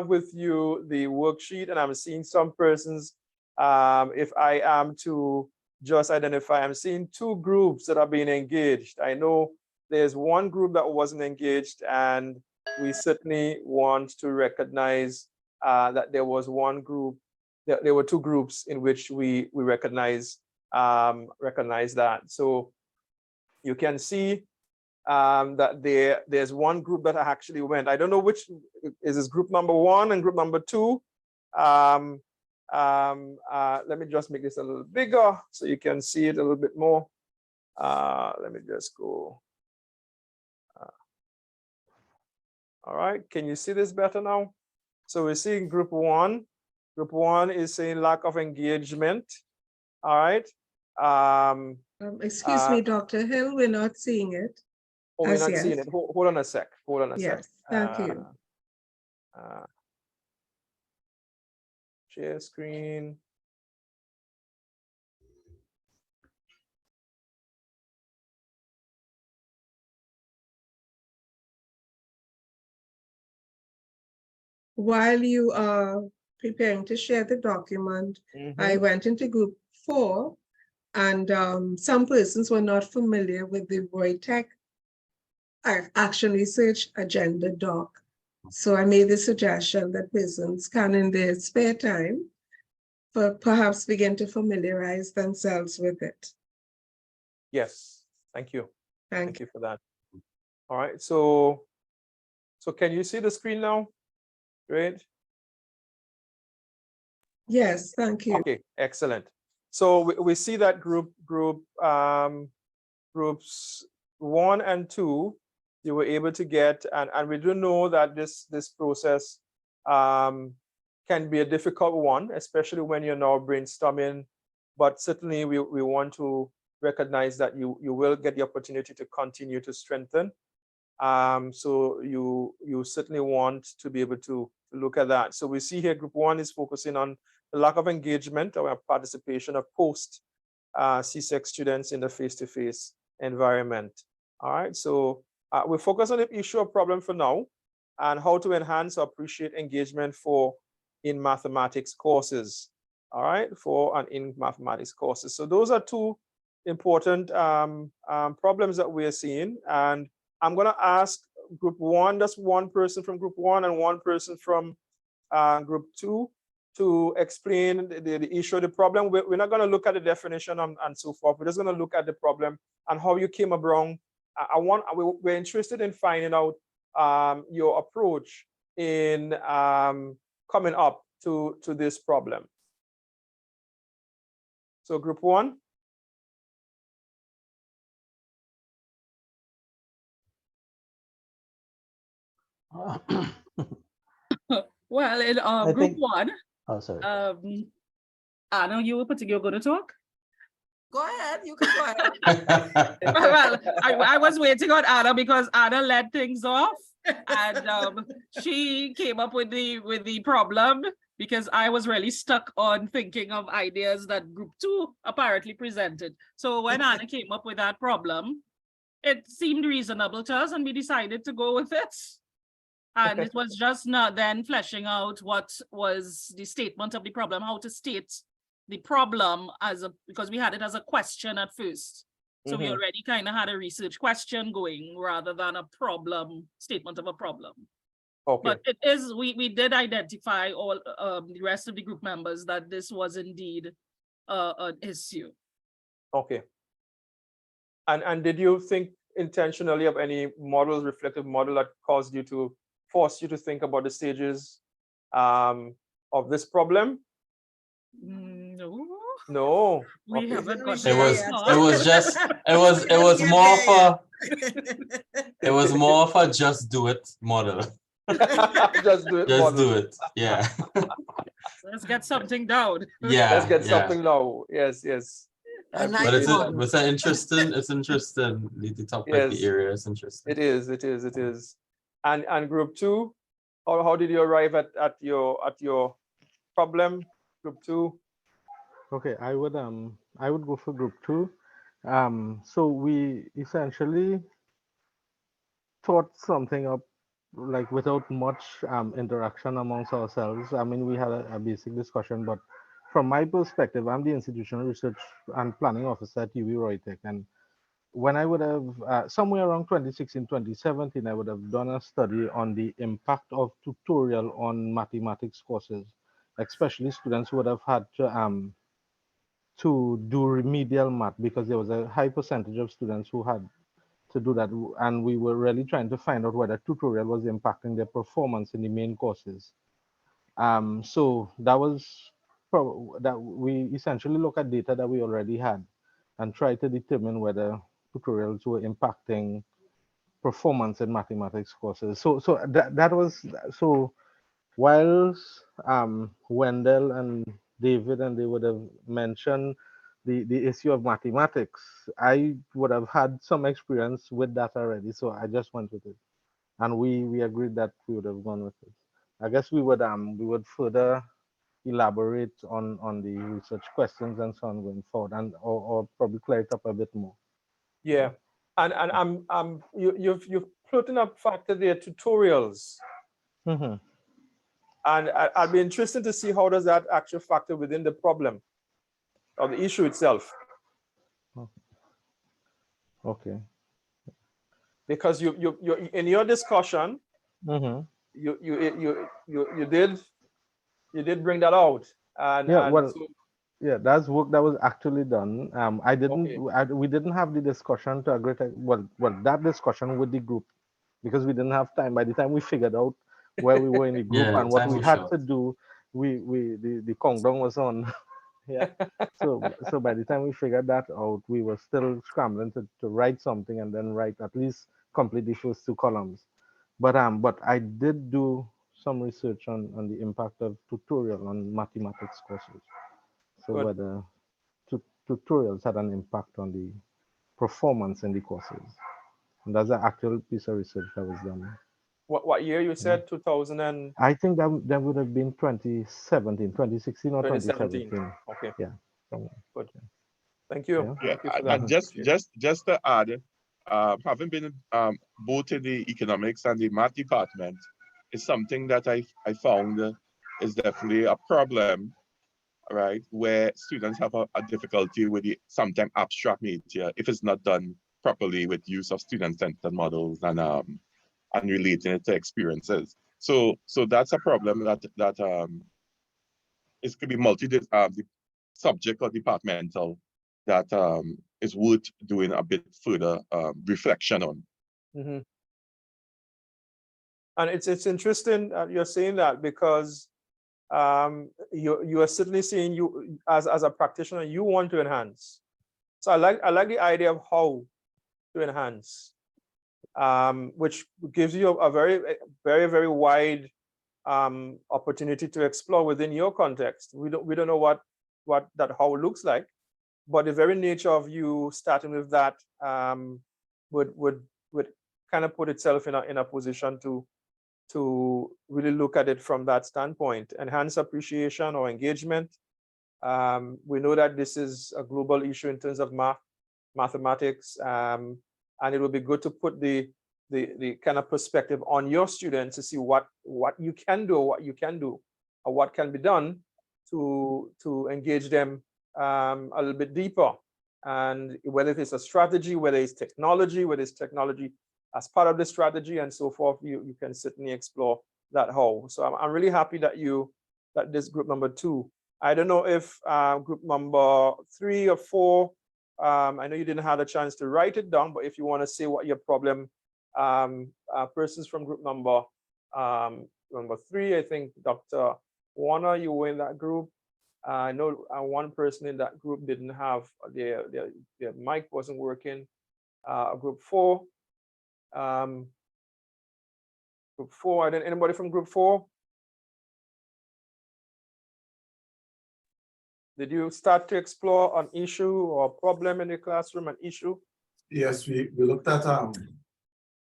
with you the worksheet, and I'm seeing some persons, if I am to just identify, I'm seeing 2 groups that are being engaged. I know there's one group that wasn't engaged, and we certainly want to recognize that there was one group, there were 2 groups in which we recognize that. So you can see that there's one group that actually went. I don't know which is this, group number 1 and group number 2. Let me just make this a little bigger so you can see it a little bit more. Let me just go. All right, can you see this better now? So we're seeing group 1. Group 1 is saying lack of engagement. All right. Excuse me, Dr. Hill, we're not seeing it. Oh, we're not seeing it. Hold on a sec. Hold on a sec. Yes, thank you. Share screen. While you are preparing to share the document, I went into group 4, and some persons were not familiar with the Voitech Action Research Agenda doc. So I made the suggestion that persons can, in their spare time, perhaps begin to familiarize themselves with it. Yes, thank you. Thank you for that. All right, so can you see the screen now? Great. Yes, thank you. Okay, excellent. So we see that groups 1 and 2, you were able to get, and we do know that this process can be a difficult one, especially when you're now brainstorming. But certainly we want to recognize that you will get the opportunity to continue to strengthen. So you certainly want to be able to look at that. So we see here group 1 is focusing on the lack of engagement or participation of post CSEC students in the face-to-face environment. All right, so we focus on the issue of problem for now and how to enhance or appreciate engagement for in mathematics courses. All right, for and in mathematics courses. So those are two important problems that we're seeing. And I'm going to ask group 1, that's one person from group 1 and one person from group 2 to explain the issue, the problem. We're not going to look at the definition and so forth. We're just going to look at the problem and how you came around. We're interested in finding out your approach in coming up to this problem. So group 1. Well, in group 1, Oh, sorry. Anna, you're going to talk? Go ahead, you can go ahead. Well, I was waiting on Anna because Anna led things off, and she came up with the problem because I was really stuck on thinking of ideas that group 2 apparently presented. So when Anna came up with that problem, it seemed reasonable to us, and we decided to go with it. And it was just not then fleshing out what was the statement of the problem, how to state the problem because we had it as a question at first. So we already kind of had a research question going rather than a problem, statement of a problem. Okay. But it is, we did identify all the rest of the group members that this was indeed an issue. Okay. And did you think intentionally of any models, reflective model that caused you to force you to think about the stages of this problem? No. No. We haven't got It was more for it was more for just do it model. Just do it. Just do it. Yeah. Let's get something down. Yeah. Let's get something now. Yes, yes. But it's an interesting, the topic, the area is interesting. It is. And group 2, how did you arrive at your problem? Group 2. Okay, I would go for group 2. So we essentially thought something up like without much interaction amongst ourselves. I mean, we had a basic discussion, but from my perspective, I'm the institutional research and planning officer at UW Roytech, and when I would have somewhere around 2016, 2017, I would have done a study on the impact of tutorial on mathematics courses, especially students who would have had to do remedial math because there was a high percentage of students who had to do that. And we were really trying to find out whether tutorial was impacting their performance in the main courses. So that was that we essentially look at data that we already had and try to determine whether tutorials were impacting performance in mathematics courses. So that was so whilst Wendell and David and they would have mentioned the issue of mathematics, I would have had some experience with that already. So I just went with it. And we agreed that we would have gone with it. I guess we would further elaborate on the research questions and so on going forward, and or probably clear it up a bit more. Yeah, and you've put in a factor there, tutorials. And I'd be interested to see how does that actually factor within the problem or the issue itself. Okay. Because you in your discussion, you did bring that out. And, yeah, and well, so, yeah, that's work that was actually done. We didn't have the discussion to agree. Well, that discussion with the group because we didn't have time. By the time we figured out where we were in the group and what we had to do, the countdown was on. Yeah. So by the time we figured that out, we were still scrambling to write something and then write at least complete the first 2 columns. But I did do some research on the impact of tutorial on mathematics courses. So whether tutorials had an impact on the performance in the courses. And that's an actual piece of research that was done. What year you said? 2000 and I think that would have been 2017, 2016 or 2017. 2017. Okay, Yeah. somewhere. good. Thank you. Yeah. Thank you for And that. just to add, having been both in the economics and the math department, is something that I found is definitely a problem, right? Where students have a difficulty with the sometimes abstract nature if it's not done properly with use of student-centered models and relating it to experiences. So that's a problem that it could be the subject or departmental that is worth doing a bit further reflection on. Mm-hmm. And it's interesting you're saying that, because you are certainly saying you as a practitioner you want to enhance. So I like the idea of how to enhance, which gives you a very wide opportunity to explore within your context. We don't know what that how looks like, but the very nature of you starting with that would kind of put itself in a position to really look at it from that standpoint. Enhance appreciation or engagement. We know that this is a global issue in terms of mathematics, and it will be good to put the kind of perspective on your students to see what you can do, or what can be done to engage them a little bit deeper. And whether it's a strategy, whether it's technology as part of the strategy and so forth, you can certainly explore that how. So I'm really happy that this group number 2. I don't know if group number 3 or 4, I know you didn't have a chance to write it down, but if you want to say what your problem, persons from group number 3, I think Dr. Warner, you were in that group. I know one person in that group didn't have their mic wasn't working. Group 4. Group 4, anybody from group 4? Did you start to explore an issue or problem in the classroom, an issue? Yes, we looked at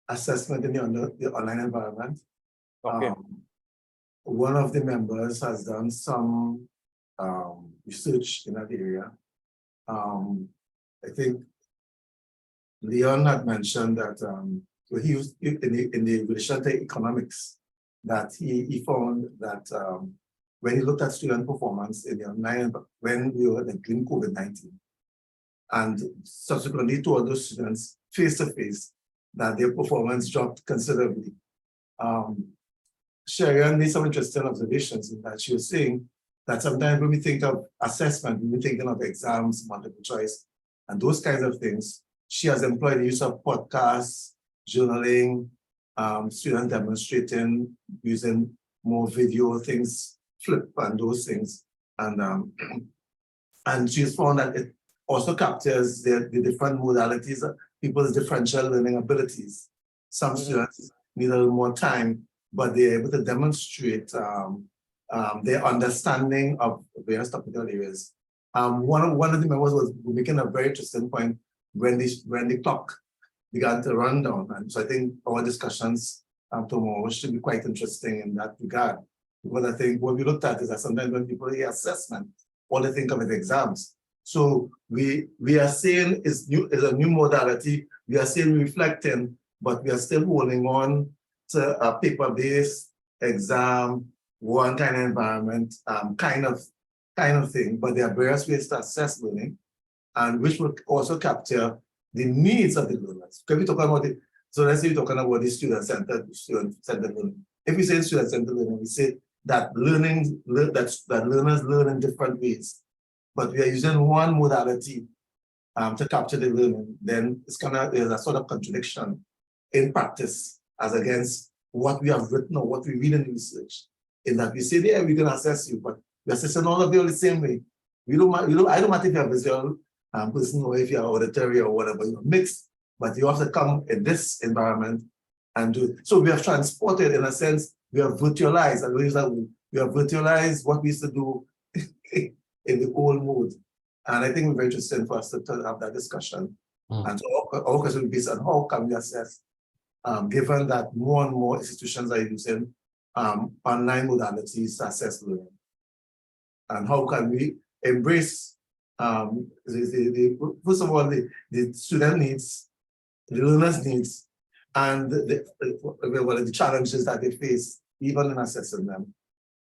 assessment in the online environment. Okay. One of the members has done some research in that area. I think Leon had mentioned that he was in the relation to economics, that he found that when he looked at student performance in the online, when we were during COVID-19, and subsequently told those students face-to-face that their performance dropped considerably. Sharon made some interesting observations in that she was saying that sometimes when we think of assessment, we're thinking of exams, multiple choice, and those kinds of things. She has employed the use of podcasts, journaling, students demonstrating, using more video things, flip and those things. And she's found that it also captures the different modalities of people's differential learning abilities. Some students need a little more time, but they're able to demonstrate their understanding of various topical areas. One of the members was making a very interesting point when the clock began to run down. And so I think our discussions tomorrow should be quite interesting in that regard. Because I think what we looked at is that sometimes when people hear assessment, all they think of is exams. So we are saying is a new modality. We are saying reflecting, but we are still holding on to a paper-based exam, one kind of environment, kind of thing. But there are various ways to assess learning, and which will also capture the needs of the learners. Can we talk about it? So let's say we're talking about the student-centered learning. If we say student-centered learning, we say that that learners learn in different ways, but we are using one modality to capture the learning. Then there's a sort of contradiction in practice as against what we have written or what we read in research. In that we say, yeah, we can assess you, but we're assessing all of you the same way. I don't matter if you're a visual person or if you're auditory or whatever, you're mixed, but you have to come in this environment and do it. So we have transported, in a sense, we have virtualized, and we have virtualized what we used to do in the old mode. And I think it's very interesting for us to have that discussion. And so our question will be on how can we assess given that more and more institutions are using online modalities to assess learning. And how can we embrace, first of all, the student needs, the learners' needs, and the challenges that they face, even in assessing them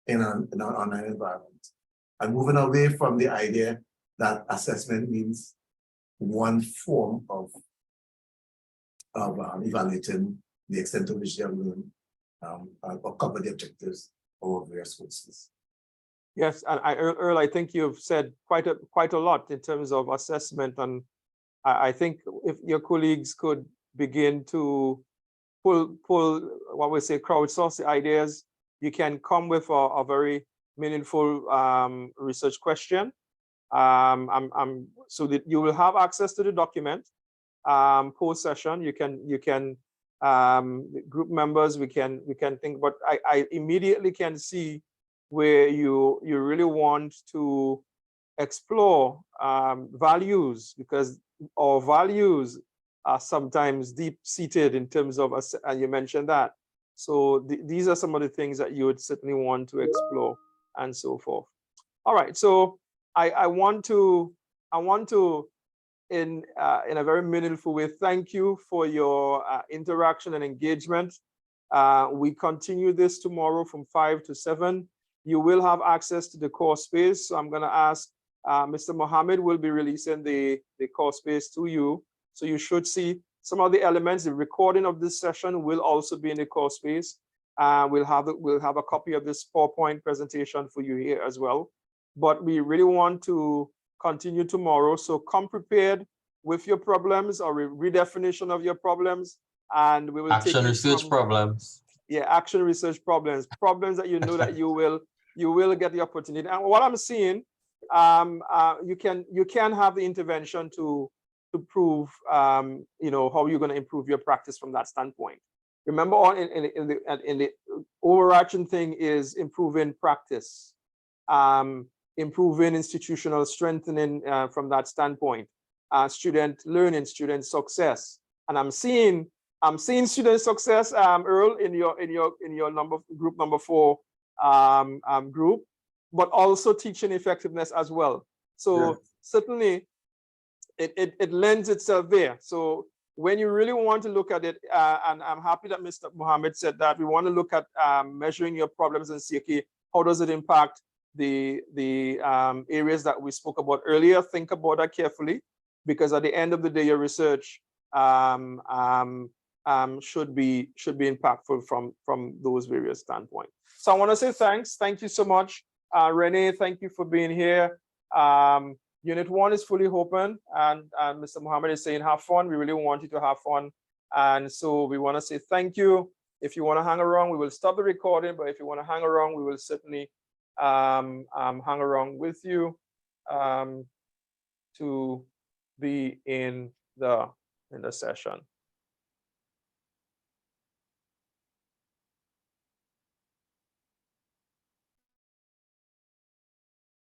in an online environment. And moving away from the idea that assessment means one form of evaluating the extent to which they have learned or cover the objectives of various courses. Yes, and Earl, I think you've said quite a lot in terms of assessment, and I think if your colleagues could begin to pull what we say crowdsource the ideas, you can come with a very meaningful research question. So that you will have access to the document post session. You can group members, we can think, but I immediately can see where you really want to explore values, because our values are sometimes deep-seated in terms of, and you mentioned that. So these are some of the things that you would certainly want to explore and so forth. All right, so I want to in a very meaningful way thank you for your interaction and engagement. We continue this tomorrow from 5 to 7. You will have access to the course space. So I'm going to ask Mr. Mohammed will be releasing the course space to you. So you should see some of the elements. The recording of this session will also be in the course space. We'll have a copy of this PowerPoint presentation for you here as well. But we really want to continue tomorrow. So come prepared with your problems or redefinition of your problems, and we will action research problems. Yeah, action research problems that you know that you will get the opportunity. And what I'm seeing, you can have the intervention to prove you know, how you're going to improve your practice from that standpoint. Remember, in the overarching thing is improving practice, improving institutional strengthening from that standpoint, student learning, student success. And I'm seeing student success, Earl, in your group number 4 group, but also teaching effectiveness as well. So yeah, certainly it lends itself there. So when you really want to look at it, and I'm happy that Mr. Mohammed said that we want to look at measuring your problems and see, okay, how does it impact the areas that we spoke about earlier. Think about that carefully, because at the end of the day, your research should be impactful from those various standpoints. So I want to say thanks. Thank you so much, Renee. Thank you for being here. Unit 1 is fully open, and Mr. Mohammed is saying have fun. We really want you to have fun, and so we want to say thank you. If you want to hang around, we will stop the recording. But if you want to hang around, we will certainly hang around with you to be in the session.